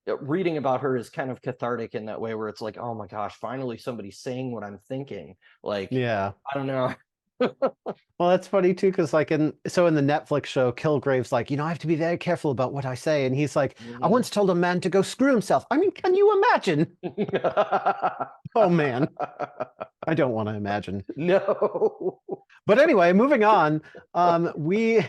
reading about her is kind of cathartic in that way, where it's like, oh my gosh, finally somebody's saying what I'm thinking. Like, Yeah. I don't know. Well, that's funny too, because like in the Netflix show, Kilgrave's like, I have to be very careful about what I say, and he's like, I once told a man to go screw himself. I mean, can you imagine? Oh man, I don't want to imagine. No. But anyway, moving on. We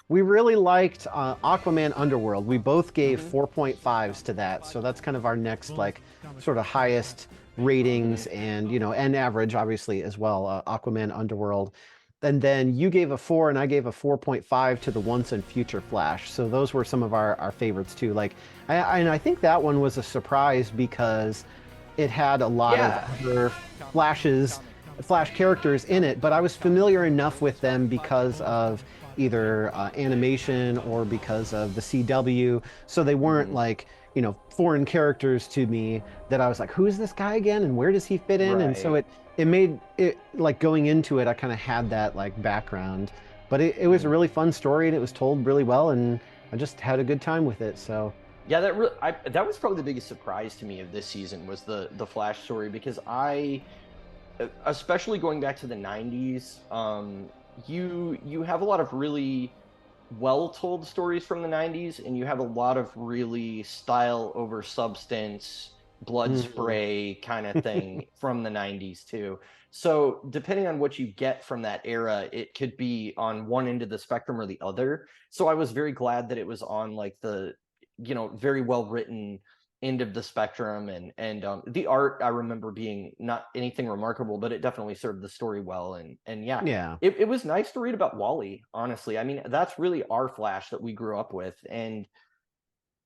we really liked Aquaman Underworld. We both gave 4.5s to that, so that's kind of our next like sort of highest ratings, and and average obviously as well. Aquaman Underworld, and then you gave a 4 and I gave a 4.5 to the Once and Future Flash. So those were some of our favorites too. Like, and I think that one was a surprise because it had a lot of Yeah. other Flash characters in it, but I was familiar enough with them because of either animation or because of the CW. So they weren't like, foreign characters to me that I was like, who is this guy again? And where does he fit in? And so Right. it made it like going into it, I kind of had that like background. But it was a really fun story, and it was told really well, and I just had a good time with it. So Yeah, that was probably the biggest surprise to me of this season was the Flash story, because especially going back to the 90s, you have a lot of really well told stories from the 90s, and you have a lot of really style over substance, blood mhm. spray kind of thing from the 90s too. So depending on what you get from that era, it could be on one end of the spectrum or the other. So I was very glad that it was on like the very well written end of the spectrum, and the art I remember being not anything remarkable, but it definitely served the story well, and yeah, Yeah. it was nice to read about Wally. Honestly, I mean, that's really our Flash that we grew up with, and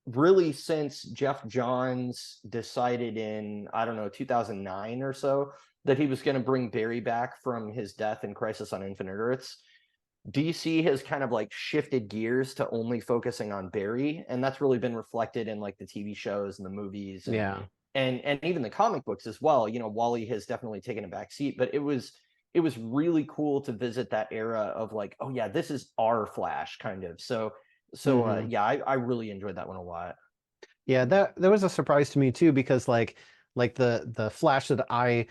really since Jeff Johns decided in, I don't know, 2009 or so, that he was going to bring Barry back from his death in Crisis on Infinite Earths, DC has kind of like shifted gears to only focusing on Barry, and that's really been reflected in like the TV shows and the movies, and Yeah. and even the comic books as well. Wally has definitely taken a back seat, but it was really cool to visit that era of like, oh yeah, this is our Flash kind of. So hmm yeah, I really enjoyed that one a lot. Yeah, that was a surprise to me too, because like the Flash that I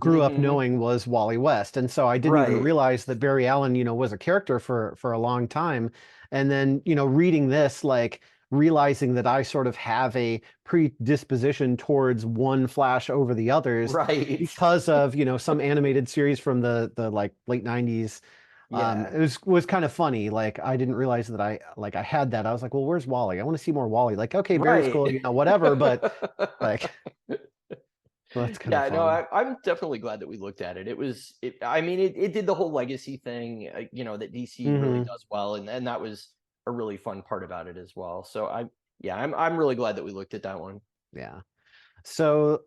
grew up Hmm. knowing was Wally West, and so I didn't even Right. realize that Barry Allen was a character for a long time. And then reading this, like realizing that I sort of have a predisposition towards one Flash over the others Right. because of some animated series from the like late 90s. Yeah. It was kind of funny. Like I didn't realize that I had that. I was like, well, where's Wally? I want to see more Wally. Like, okay, Barry's Right. cool, whatever. But like, Well, that's kind of Yeah, no, fun. I'm definitely glad that we looked at it. I mean, it did the whole legacy thing, that DC really Hmm. does well, and that was a really fun part about it as well. So I'm really glad that we looked at that one. Yeah. So,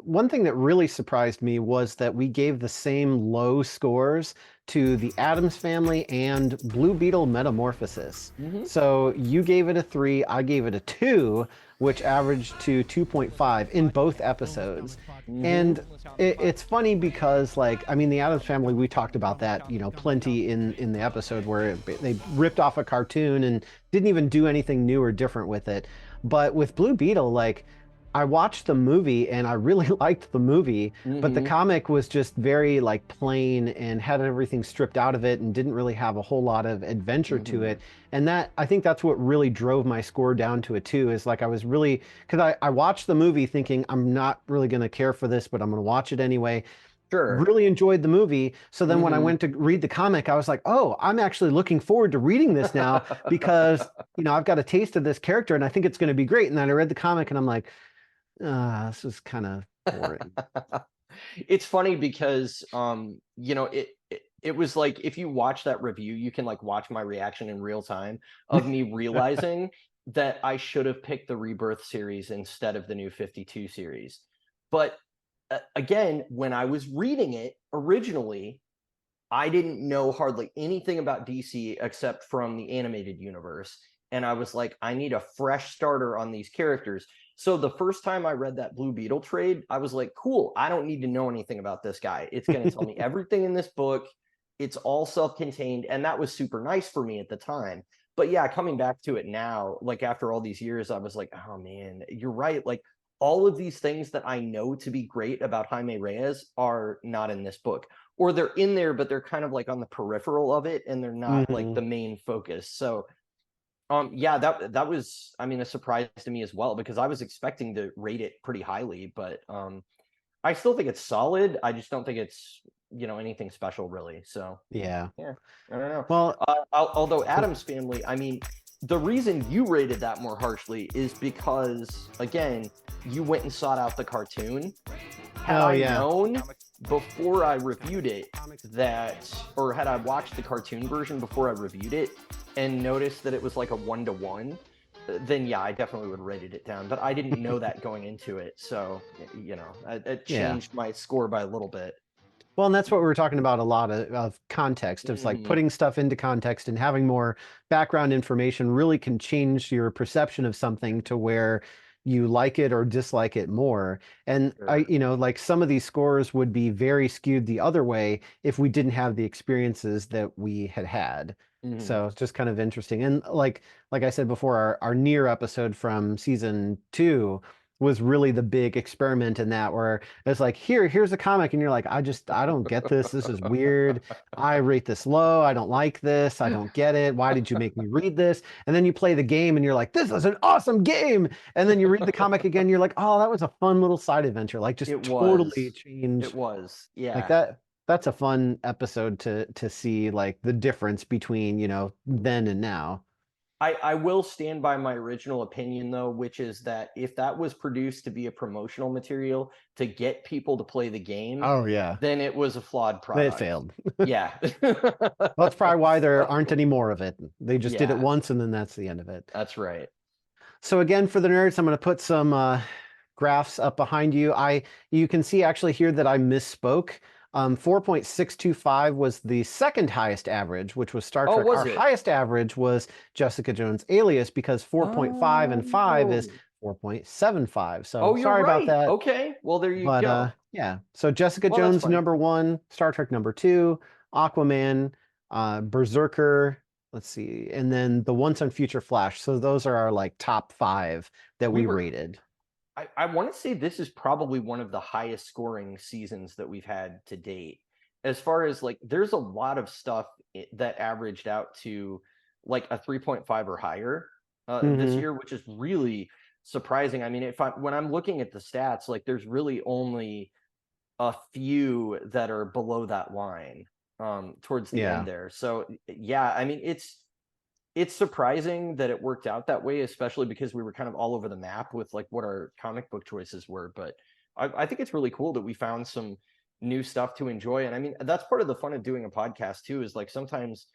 one thing that really surprised me was that we gave the same low scores to the Addams Family and Blue Beetle Metamorphosis. Hmm. So you gave it a 3, I gave it a 2, which averaged to 2.5 in both episodes. Hmm. And it's funny because, like, I mean, the Addams Family, we talked about that, plenty in the episode where they ripped off a cartoon and didn't even do anything new or different with it. But with Blue Beetle, like, I watched the movie and I really liked the movie, but the Hmm. comic was just very like plain and had everything stripped out of it and didn't really have a whole lot of adventure to Hmm. it. And I think that's what really drove my score down to a 2 is like I was really, because I watched the movie thinking I'm not really going to care for this, but I'm going to watch it anyway. Sure. Really enjoyed the movie. So then when I Hmm. went to read the comic, I was like, oh, I'm actually looking forward to reading this now because, I've got a taste of this character and I think it's going to be great. And then I read the comic and I'm like, this is kind of boring. It's funny because it was like if you watch that review, you can like watch my reaction in real time of me realizing that I should have picked the Rebirth series instead of the New 52 series. But again, when I was reading it originally, I didn't know hardly anything about DC except from the animated universe. And I was like, I need a fresh starter on these characters. So the first time I read that Blue Beetle trade, I was like, cool, I don't need to know anything about this guy. It's going to tell me everything in this book. It's all self contained. And that was super nice for me at the time. But yeah, coming back to it now, like after all these years, I was like, oh man, you're right. Like all of these things that I know to be great about Jaime Reyes are not in this book, or they're in there, but they're kind of like on the peripheral of it, and they're not like Hmm. the main focus. So, yeah, that was, I mean, a surprise to me as well because I was expecting to rate it pretty highly, but I still think it's solid. I just don't think it's anything special really. So, Yeah. yeah, I don't know. Well, Although Adam's Family, I mean, the reason you rated that more harshly is because again, you went and sought out the cartoon. Had oh I yeah. known before I reviewed it that, or had I watched the cartoon version before I reviewed it and noticed that it was like a 1-to-1, then yeah, I definitely would have rated it down. But I didn't know that going into it, so it Yeah. changed my score by a little bit. Well, and that's what we were talking about a lot of context. It's like Hmm. putting stuff into context and having more background information really can change your perception of something to where you like it or dislike it more. And Sure. like some of these scores would be very skewed the other way if we didn't have the experiences that we had had. Hmm. So it's just kind of interesting. And like I said before, our near episode from season 2 was really the big experiment in that where it's like here's a comic and you're like I don't get this is weird, I rate this low, I don't like this, I don't get it, why did you make me read this? And then you play the game and you're like this is an awesome game, and then you read the comic again, you're like oh that was a fun little side adventure, like just It totally was. It change was. like Yeah. that's a fun episode to see like the difference between then and now. I will stand by my original opinion though, which is that if that was produced to be a promotional material to get people to play the game, Oh yeah, then it was a flawed it product. failed. Yeah. Well, that's probably why there aren't So, any more of it. They just did it yeah, once and then that's the end of it. that's right. So again, for the nerds, I'm going to put some graphs up behind you. You can see actually here that I misspoke. 4.625 was the second highest average, which was Star Oh, Trek. was Our it? highest average was Jessica Jones Alias because 4.5 and 5 is Oh. 4.75. So Oh, you're sorry about right. that. Okay. Well, there you But go. yeah, so Jessica Well, that's Jones fine. number 1, Star Trek number 2, Aquaman, Berserker, let's see, and then the Once on Future Flash. So those are our like top 5 that We we were rated. I want to say this is probably one of the highest scoring seasons that we've had to date. As far as like, there's a lot of stuff that averaged out to like a 3.5 or higher this Hmm. year, which is really surprising. I mean, when I'm looking at the stats, like there's really only a few that are below that line towards the end Yeah. there. So yeah, I mean, it's surprising that it worked out that way, especially because we were kind of all over the map with like what our comic book choices were. But I think it's really cool that we found some new stuff to enjoy. And I mean, that's part of the fun of doing a podcast too, is like sometimes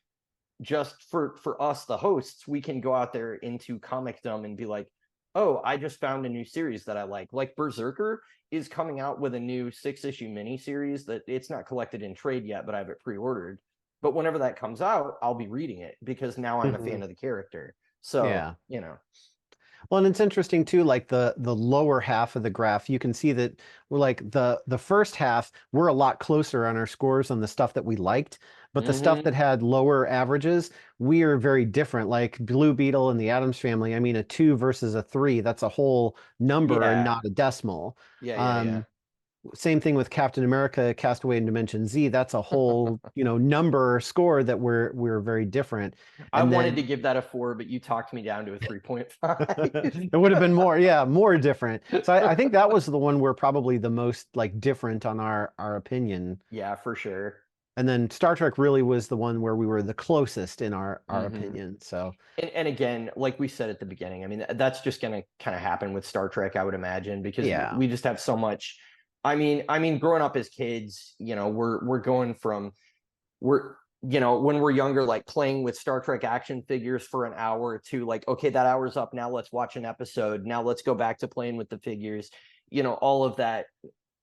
just for us, the hosts, we can go out there into comicdom and be like, oh, I just found a new series that I like Berserker is coming out with a new 6-issue miniseries that it's not collected in trade yet, but I have it pre-ordered. But whenever that comes out, I'll be reading it because now I'm a fan of the character. So, Yeah. you know. Well, and it's interesting too, like the lower half of the graph, you can see that we're like the first half, we're a lot closer on our scores on the stuff that we liked, but the stuff that had lower averages, we are very different. Like Blue Beetle and the Addams Family, I mean, a 2 versus a 3, that's a whole number and Yeah. not a decimal. Yeah. Same thing with Captain America, Castaway in Dimension Z. That's a whole, number score that we're very different. I And wanted then to give that a 4, but you talked me down to a 3.5. it would have been more, yeah, more different. So I think that was the one we're probably the most like different on our opinion. Yeah, for sure. And then Star Trek really was the one where we were the closest in our opinion. So And again, like we said at the beginning, I mean, that's just going to kind of happen with Star Trek, I would imagine, because yeah. we just have so much. I mean, growing up as kids, we're going from when we're younger, like playing with Star Trek action figures for an hour to like, okay, that hour's up. Now let's watch an episode. Now let's go back to playing with the figures. All of that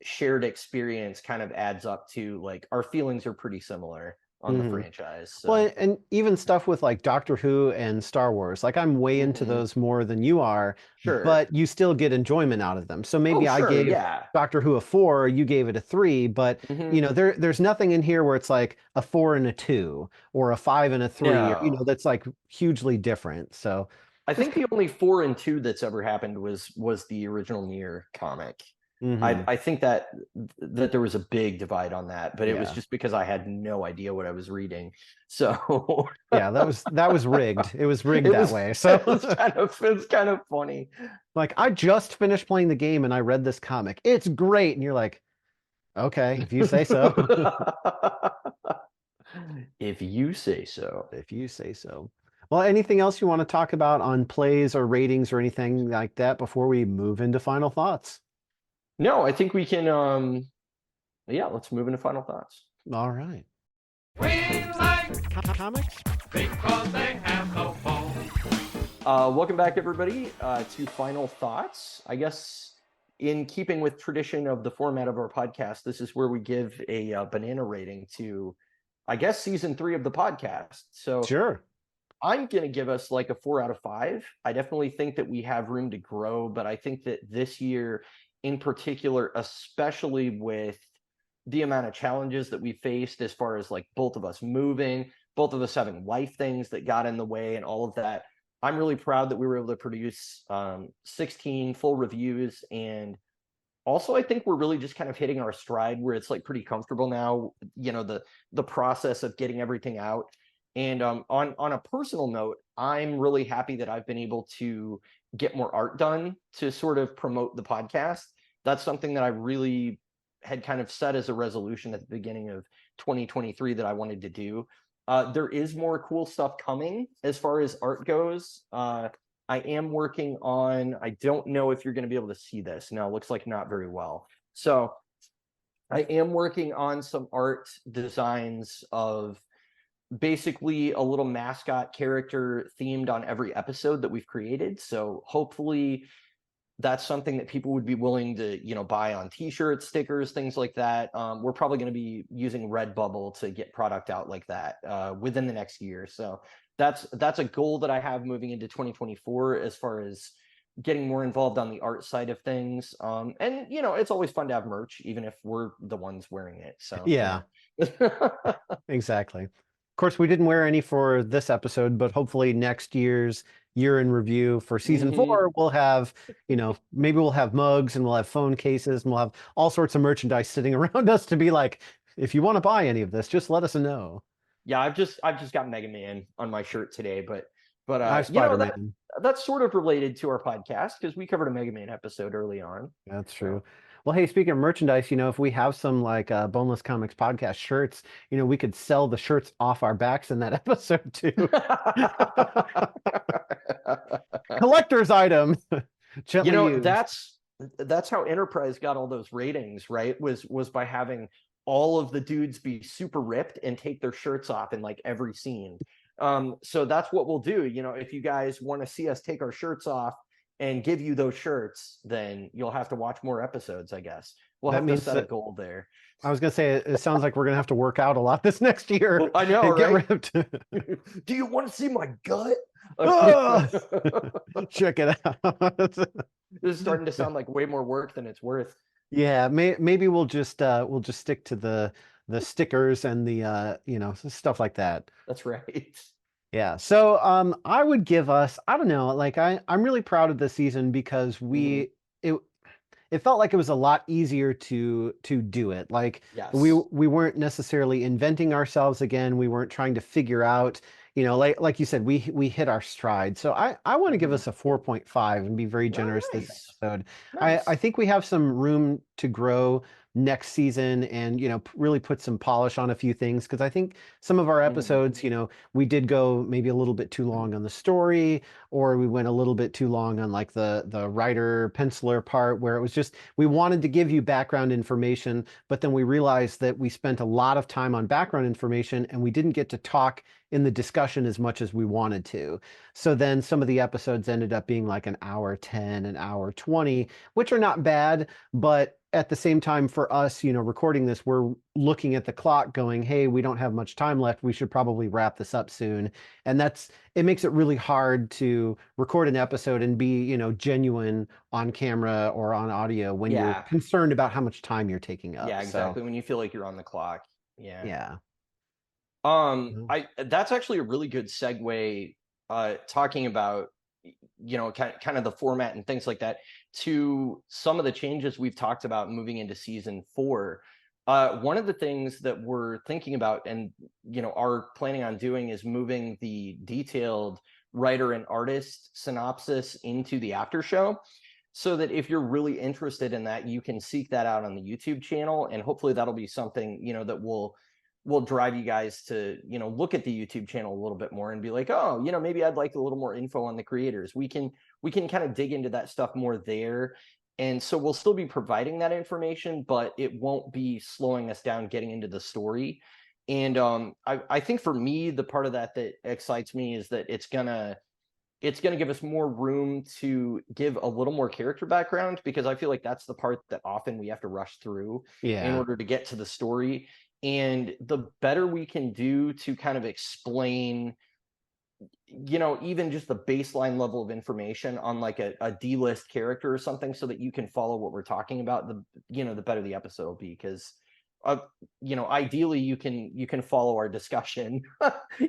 shared experience kind of adds up to like our feelings are pretty similar on the franchise. So. Well, and even stuff with like Doctor Who and Star Wars, like I'm way into those more than you are, Sure. but you still get enjoyment out of them. So maybe I gave Doctor Who a 4, you gave it a 3, but there's nothing in here where it's like a 4 and a 2 or a 5 and a 3, or, that's like hugely different. So I think the only 4 and 2 that's ever happened was the original Nier comic. I think that there was a big divide on that, but it was just because I had no idea what I was reading. So yeah, that was rigged. It was rigged that way. So it's kind of funny. Like I just finished playing the game and I read this comic. It's great, and you're like, okay, if you say so. If you say so. If you say so. Well, anything else you want to talk about on plays or ratings or anything like that before we move into final thoughts? No, I think we can let's move into final thoughts. All right. We like comics because they have no bones. Welcome back, everybody, to Final Thoughts. I guess in keeping with tradition of the format of our podcast, this is where we give a banana rating to, I guess, season 3 of the podcast. So sure. I'm going to give us like a 4 out of 5. I definitely think that we have room to grow, but I think that this year in particular, especially with the amount of challenges that we faced as far as like both of us moving, both of us having life things that got in the way and all of that, I'm really proud that we were able to produce 16 full reviews. And also, I think we're really just kind of hitting our stride where it's like pretty comfortable now, the process of getting everything out. And on a personal note, I'm really happy that I've been able to get more art done to sort of promote the podcast. That's something that I really had kind of set as a resolution at the beginning of 2023 that I wanted to do. There is more cool stuff coming as far as art goes. I am working on, I don't know if you're going to be able to see this. No, it looks like not very well. So I am working on some art designs of basically a little mascot character themed on every episode that we've created. So hopefully that's something that people would be willing to, buy on t-shirts, stickers, things like that. We're probably going to be using Redbubble to get product out like that within the next year. So that's a goal that I have moving into 2024 as far as getting more involved on the art side of things. And it's always fun to have merch, even if we're the ones wearing it. So yeah, exactly. Of course, we didn't wear any for this episode, but hopefully next year's year in review for season 4, we'll have, maybe we'll have mugs and we'll have phone cases and we'll have all sorts of merchandise sitting around us to be like, if you want to buy any of this, just let us know. Yeah, I've just got Mega Man on my shirt today, but Spider-Man. That's sort of related to our podcast because we covered a Mega Man episode early on. That's true. Well, hey, speaking of merchandise, if we have some like Boneless Comics podcast shirts, we could sell the shirts off our backs in that episode too. Collector's item. Gently used. that's how Enterprise got all those ratings, right? Was by having all of the dudes be super ripped and take their shirts off in like every scene. So that's what we'll do. You know, if you guys want to see us take our shirts off and give you those shirts, then you'll have to watch more episodes, I guess. We'll That have to means set a that goal there. I was gonna say it sounds like we're gonna have to work out a lot this next year Well, I know, and get right? ripped. Do you want to see my gut? Oh! Check it out. This is starting to sound like way more work than it's worth. Yeah, maybe we'll just stick to the stickers and the you know, stuff like that. That's right. Yeah. So I would give us, I don't know, like I'm really proud of this season because Mhm. it felt like it was a lot easier to do it. Like Yes. we weren't necessarily inventing ourselves again. We weren't trying to figure out, you know, like you said, we hit our stride. So I want to give Mhm. us a 4.5 and be very Oh, generous this nice. episode. I Nice. think we have some room to grow next season and, you know, really put some polish on a few things because I think some of our Mhm. episodes, you know, we did go maybe a little bit too long on the story, or we went a little bit too long on like the writer penciler part where it was just we wanted to give you background information, but then we realized that we spent a lot of time on background information and we didn't get to talk in the discussion as much as we wanted to. So then some of the episodes ended up being like an hour 10, an hour 20, which are not bad, but at the same time for us, you know, recording this, we're looking at the clock going, hey, we don't have much time left. We should probably wrap this up soon. And it makes it really hard to record an episode and be, you know, genuine on camera or on audio when you're Yeah. concerned about how much time you're taking up. Yeah, So, exactly. When you feel like you're on the clock. Yeah. yeah. I that's actually a really good segue, talking about you know, kind of the format and things like that, to some of the changes we've talked about moving into season 4. One of the things that we're thinking about and you know are planning on doing is moving the detailed writer and artist synopsis into the after show, so that if you're really interested in that, you can seek that out on the YouTube channel, and hopefully that'll be something you know that will drive you guys to you know look at the YouTube channel a little bit more and be like, oh, you know, maybe I'd like a little more info on the creators. We can kind of dig into that stuff more there. And so we'll still be providing that information, but it won't be slowing us down getting into the story. And I think for me, the part of that that excites me is that it's gonna give us more room to give a little more character background, because I feel like that's the part that often we have to rush through in Yeah. order to get to the story. And the better we can do to kind of explain, you know, even just the baseline level of information on like a D-list character or something, so that you can follow what we're talking about, the you know the better the episode will be. Because uh, you know, ideally you can follow our discussion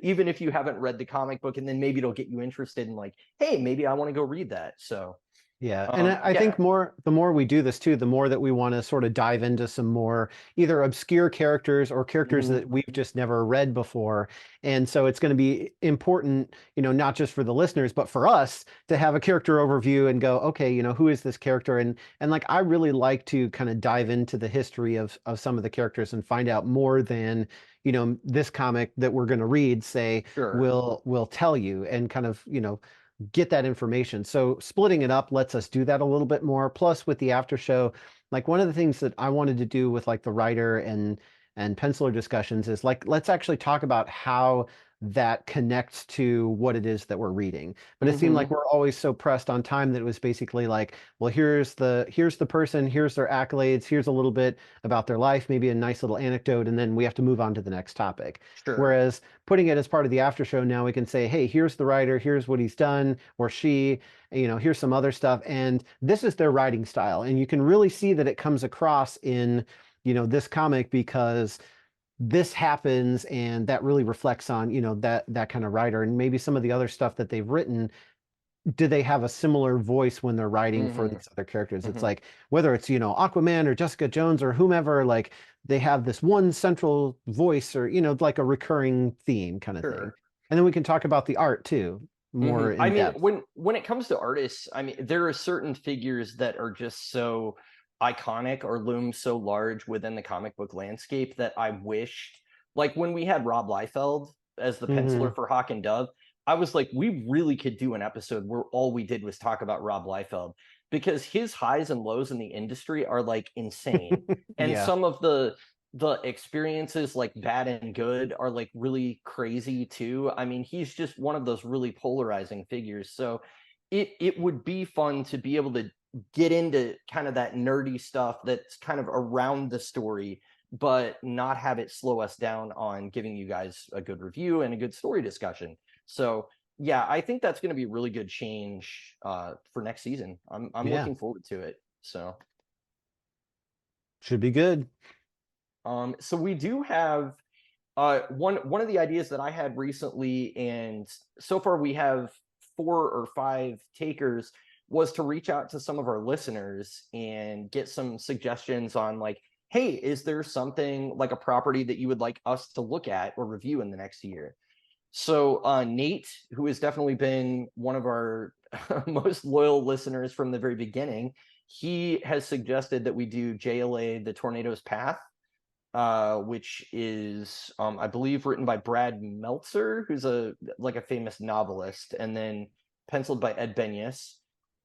even if you haven't read the comic book, and then maybe it'll get you interested in like, hey, maybe I want to go read that. So Yeah, and I yeah. think the more we do this too, the more that we want to sort of dive into some more either obscure characters or characters Mhm. that we've just never read before. And so it's going to be important, you know, not just for the listeners, but for us to have a character overview and go, okay, you know, who is this character? And like I really like to kind of dive into the history of some of the characters and find out more than, you know, this comic that we're going to read, say, Sure. will tell you and kind of, you know, get that information. So splitting it up lets us do that a little bit more. Plus with the after show, like one of the things that I wanted to do with like the writer and penciler discussions is like let's actually talk about how that connects to what it is that we're reading. But it seemed like Hmm. we're always so pressed on time that it was basically like, well, here's the person, here's their accolades, here's a little bit about their life, maybe a nice little anecdote, and then we have to move on to the next topic. Sure. Whereas putting it as part of the after show, now we can say, hey, here's the writer, here's what he's done, or she, you know, here's some other stuff. And this is their writing style. And you can really see that it comes across in, you know, this comic because this happens and that really reflects on, you know, that kind of writer. And maybe some of the other stuff that they've written, do they have a similar voice when they're writing for Hmm. these other characters? It's Hmm. like whether it's, you know, Aquaman or Jessica Jones or whomever, like they have this one central voice or, you know, like a recurring theme kind of thing. Sure. And then we can talk about the art too, more I in mean, depth. when it comes to artists, I mean, there are certain figures that are just so iconic or loom so large within the comic book landscape that I wished, like when we had Rob Liefeld as the Hmm. penciler for Hawk and Dove, I was like, we really could do an episode where all we did was talk about Rob Liefeld, because his highs and lows in the industry are like insane. And Yeah. some of the experiences, like bad and good, are like really crazy too. I mean, he's just one of those really polarizing figures. So it would be fun to be able to get into kind of that nerdy stuff that's kind of around the story, but not have it slow us down on giving you guys a good review and a good story discussion. So yeah, I think that's going to be a really good change for next season. I'm Yeah. looking forward to it. So Should be good. so we do have one of the ideas that I had recently, and so far we have 4 or 5 takers, was to reach out to some of our listeners and get some suggestions on, like, hey, is there something like a property that you would like us to look at or review in the next year? So Nate, who has definitely been one of our most loyal listeners from the very beginning, he has suggested that we do JLA The Tornado's Path, which is, I believe, written by Brad Meltzer, who's a famous novelist, and then penciled by Ed Benes.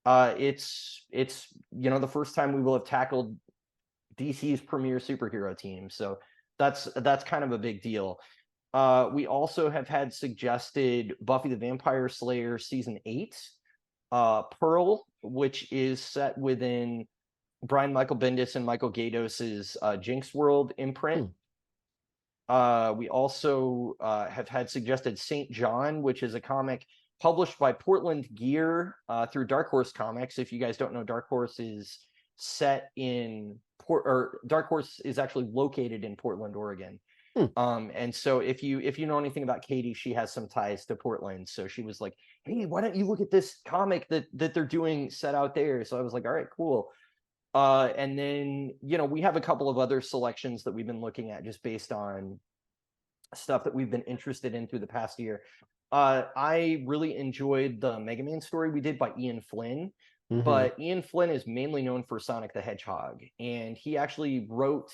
It's the first time we will have tackled DC's premier superhero team, so that's kind of a big deal. We also have had suggested Buffy the Vampire Slayer season 8, Pearl, which is set within Brian Michael Bendis and Michael Gaydos's Jinx World imprint. We also have had suggested St. John, which is a comic published by Portland Gear through Dark Horse Comics. If you guys don't know, Dark Horse is set in Dark Horse is actually located in Portland, Oregon. And so if you know anything about Katie, she has some ties to Portland. So she was like, hey, why don't you look at this comic that they're doing set out there? So I was like, all right, cool. And then, we have a couple of other selections that we've been looking at just based on stuff that we've been interested in through the past year. I really enjoyed the Mega Man story we did by Ian Flynn, but Ian Flynn is mainly known for Sonic the Hedgehog, and he actually wrote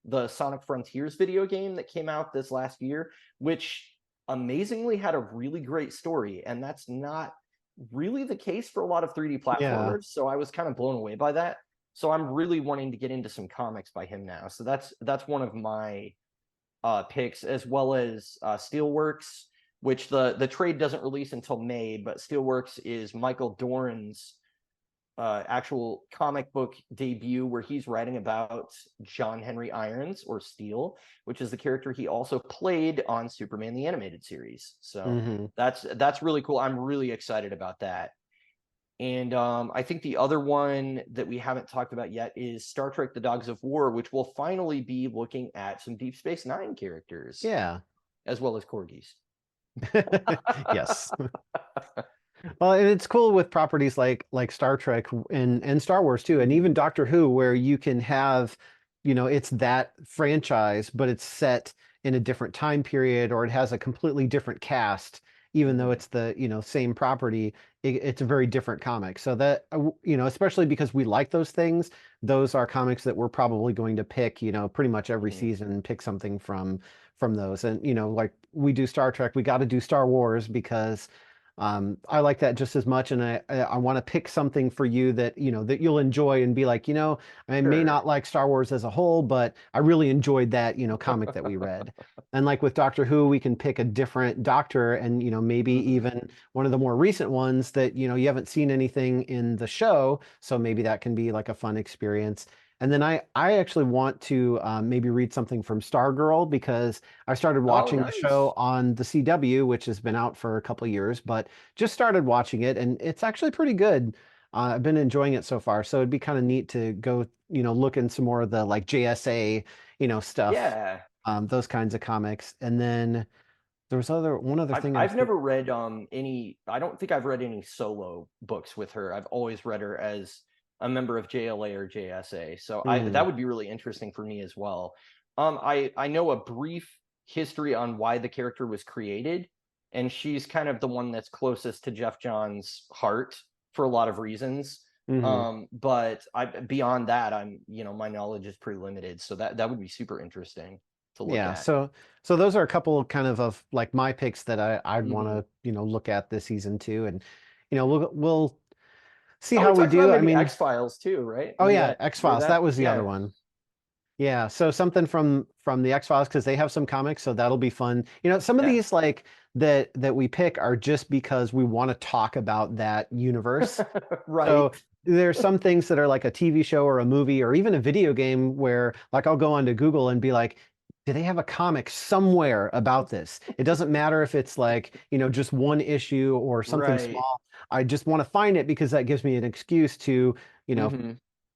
the Sonic Frontiers video game that came out this last year, which amazingly had a really great story, and that's not really the case for a lot of 3D platformers. Yeah. So I was kind of blown away by that. So I'm really wanting to get into some comics by him now. So that's one of my picks, as well as Steelworks, which the trade doesn't release until May, but Steelworks is Michael Doran's actual comic book debut, where he's writing about John Henry Irons, or Steel, which is the character he also played on Superman the Animated Series. So that's really cool. I'm really excited about that. And I think the other one that we haven't talked about yet is Star Trek The Dogs of War, which will finally be looking at some Deep Space Nine characters. Yeah. As well as corgis. Yes. Well, and it's cool with properties like Star Trek and Star Wars too, and even Doctor Who, where you can have, it's that franchise, but it's set in a different time period, or it has a completely different cast, even though it's the, same property. It's a very different comic. So that, especially because we like those things, those are comics that we're probably going to pick, pretty much every season, and pick something from those. And, like we do Star Trek, we got to do Star Wars because I like that just as much, and I want to pick something for you that that you'll enjoy and be like, I may not like Star Wars as a whole, but I really enjoyed that comic that we read. And like with Doctor Who, we can pick a different Doctor, and maybe even one of the more recent ones that you haven't seen anything in the show, so maybe that can be like a fun experience. And then I actually want to maybe read something from Stargirl, because I started watching the show on the CW, which has been out for a couple of years, but just started watching it, and it's actually pretty good. I've been enjoying it so far, so it'd be kind of neat to go, look in some more of the like JSA, stuff, Yeah. those kinds of comics. And then there was one other thing. I've never read any. I don't think I've read any solo books with her. I've always read her as a member of JLA or JSA. So that would be really interesting for me as well. I know a brief history on why the character was created, and she's kind of the one that's closest to Jeff Johns' heart for a lot of reasons. But beyond that, my knowledge is pretty limited. So that would be super interesting to look at. So those are a couple kind of like my picks that I'd want to look at this season too. And we'll see how we do. I mean, X-Files too, right? Oh yeah, X-Files. That was the other one. Yeah, so something from the X-Files, because they have some comics, so that'll be fun. Some of these like that we pick are just because we want to talk about that universe. Right. So there's some things that are like a TV show or a movie or even a video game where like I'll go onto Google and be like, do they have a comic somewhere about this? It doesn't matter if it's like, just one issue or something small. I just want to find it because that gives me an excuse to,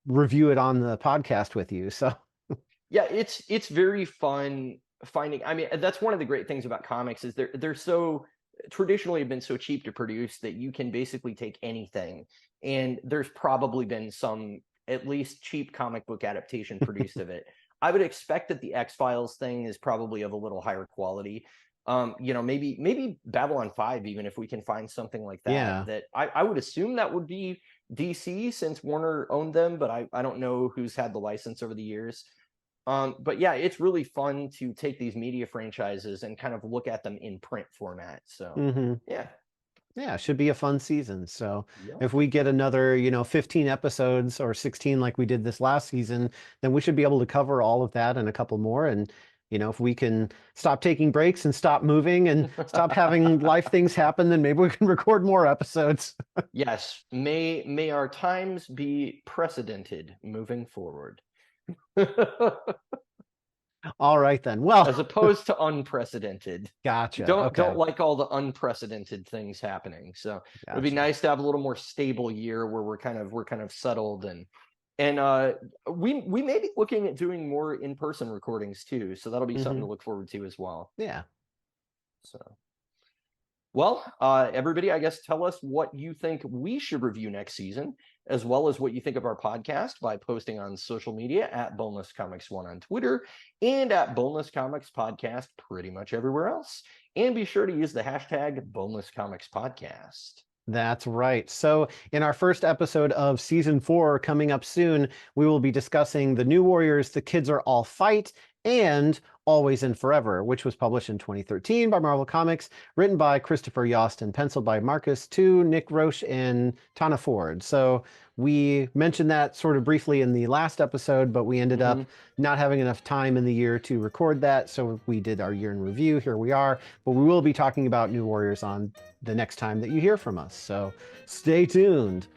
review it on the podcast with you. So yeah, it's very fun finding. I mean, that's one of the great things about comics is they're so traditionally have been so cheap to produce that you can basically take anything, and there's probably been some at least cheap comic book adaptation produced of it. I would expect that the X-Files thing is probably of a little higher quality. Maybe Babylon 5, even if we can find something like that. Yeah. That I would assume that would be DC since Warner owned them, but I don't know who's had the license over the years. But yeah, it's really fun to take these media franchises and kind of look at them in print format. So yeah, it should be a fun season. So if we get another, 15 episodes or 16 like we did this last season, then we should be able to cover all of that and a couple more. And if we can stop taking breaks and stop moving and stop having life things happen, then maybe we can record more episodes. Yes, may our times be precedented moving forward. All right then. Well, as opposed to unprecedented. Gotcha. Don't like all the unprecedented things happening. So it'd be nice to have a little more stable year where we're kind of settled, and we may be looking at doing more in-person recordings too. So that'll be something to look forward to as well. Yeah. So well, everybody, I guess tell us what you think we should review next season, as well as what you think of our podcast by posting on social media at Boneless Comics 1 on Twitter and at Boneless Comics Podcast pretty much everywhere else. And be sure to use the hashtag Boneless Comics Podcast. That's right. So in our first episode of season 4 coming up soon, we will be discussing The New Warriors, The Kids Are All Fight, and Always and Forever, which was published in 2013 by Marvel Comics, written by Christopher Yost and penciled by Marcus Tu, Nick Roche, and Tana Ford. So we mentioned that sort of briefly in the last episode, but we ended up not having enough time in the year to record that. So we did our year in review. Here we are. But we will be talking about New Warriors on the next time that you hear from us. So stay tuned.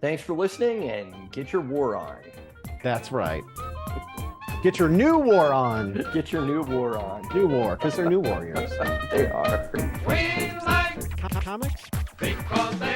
Thanks for listening, and get your war on. That's right. Get your new war on. Get your new war on. New war, because they're new warriors. They are. We like Comics? because they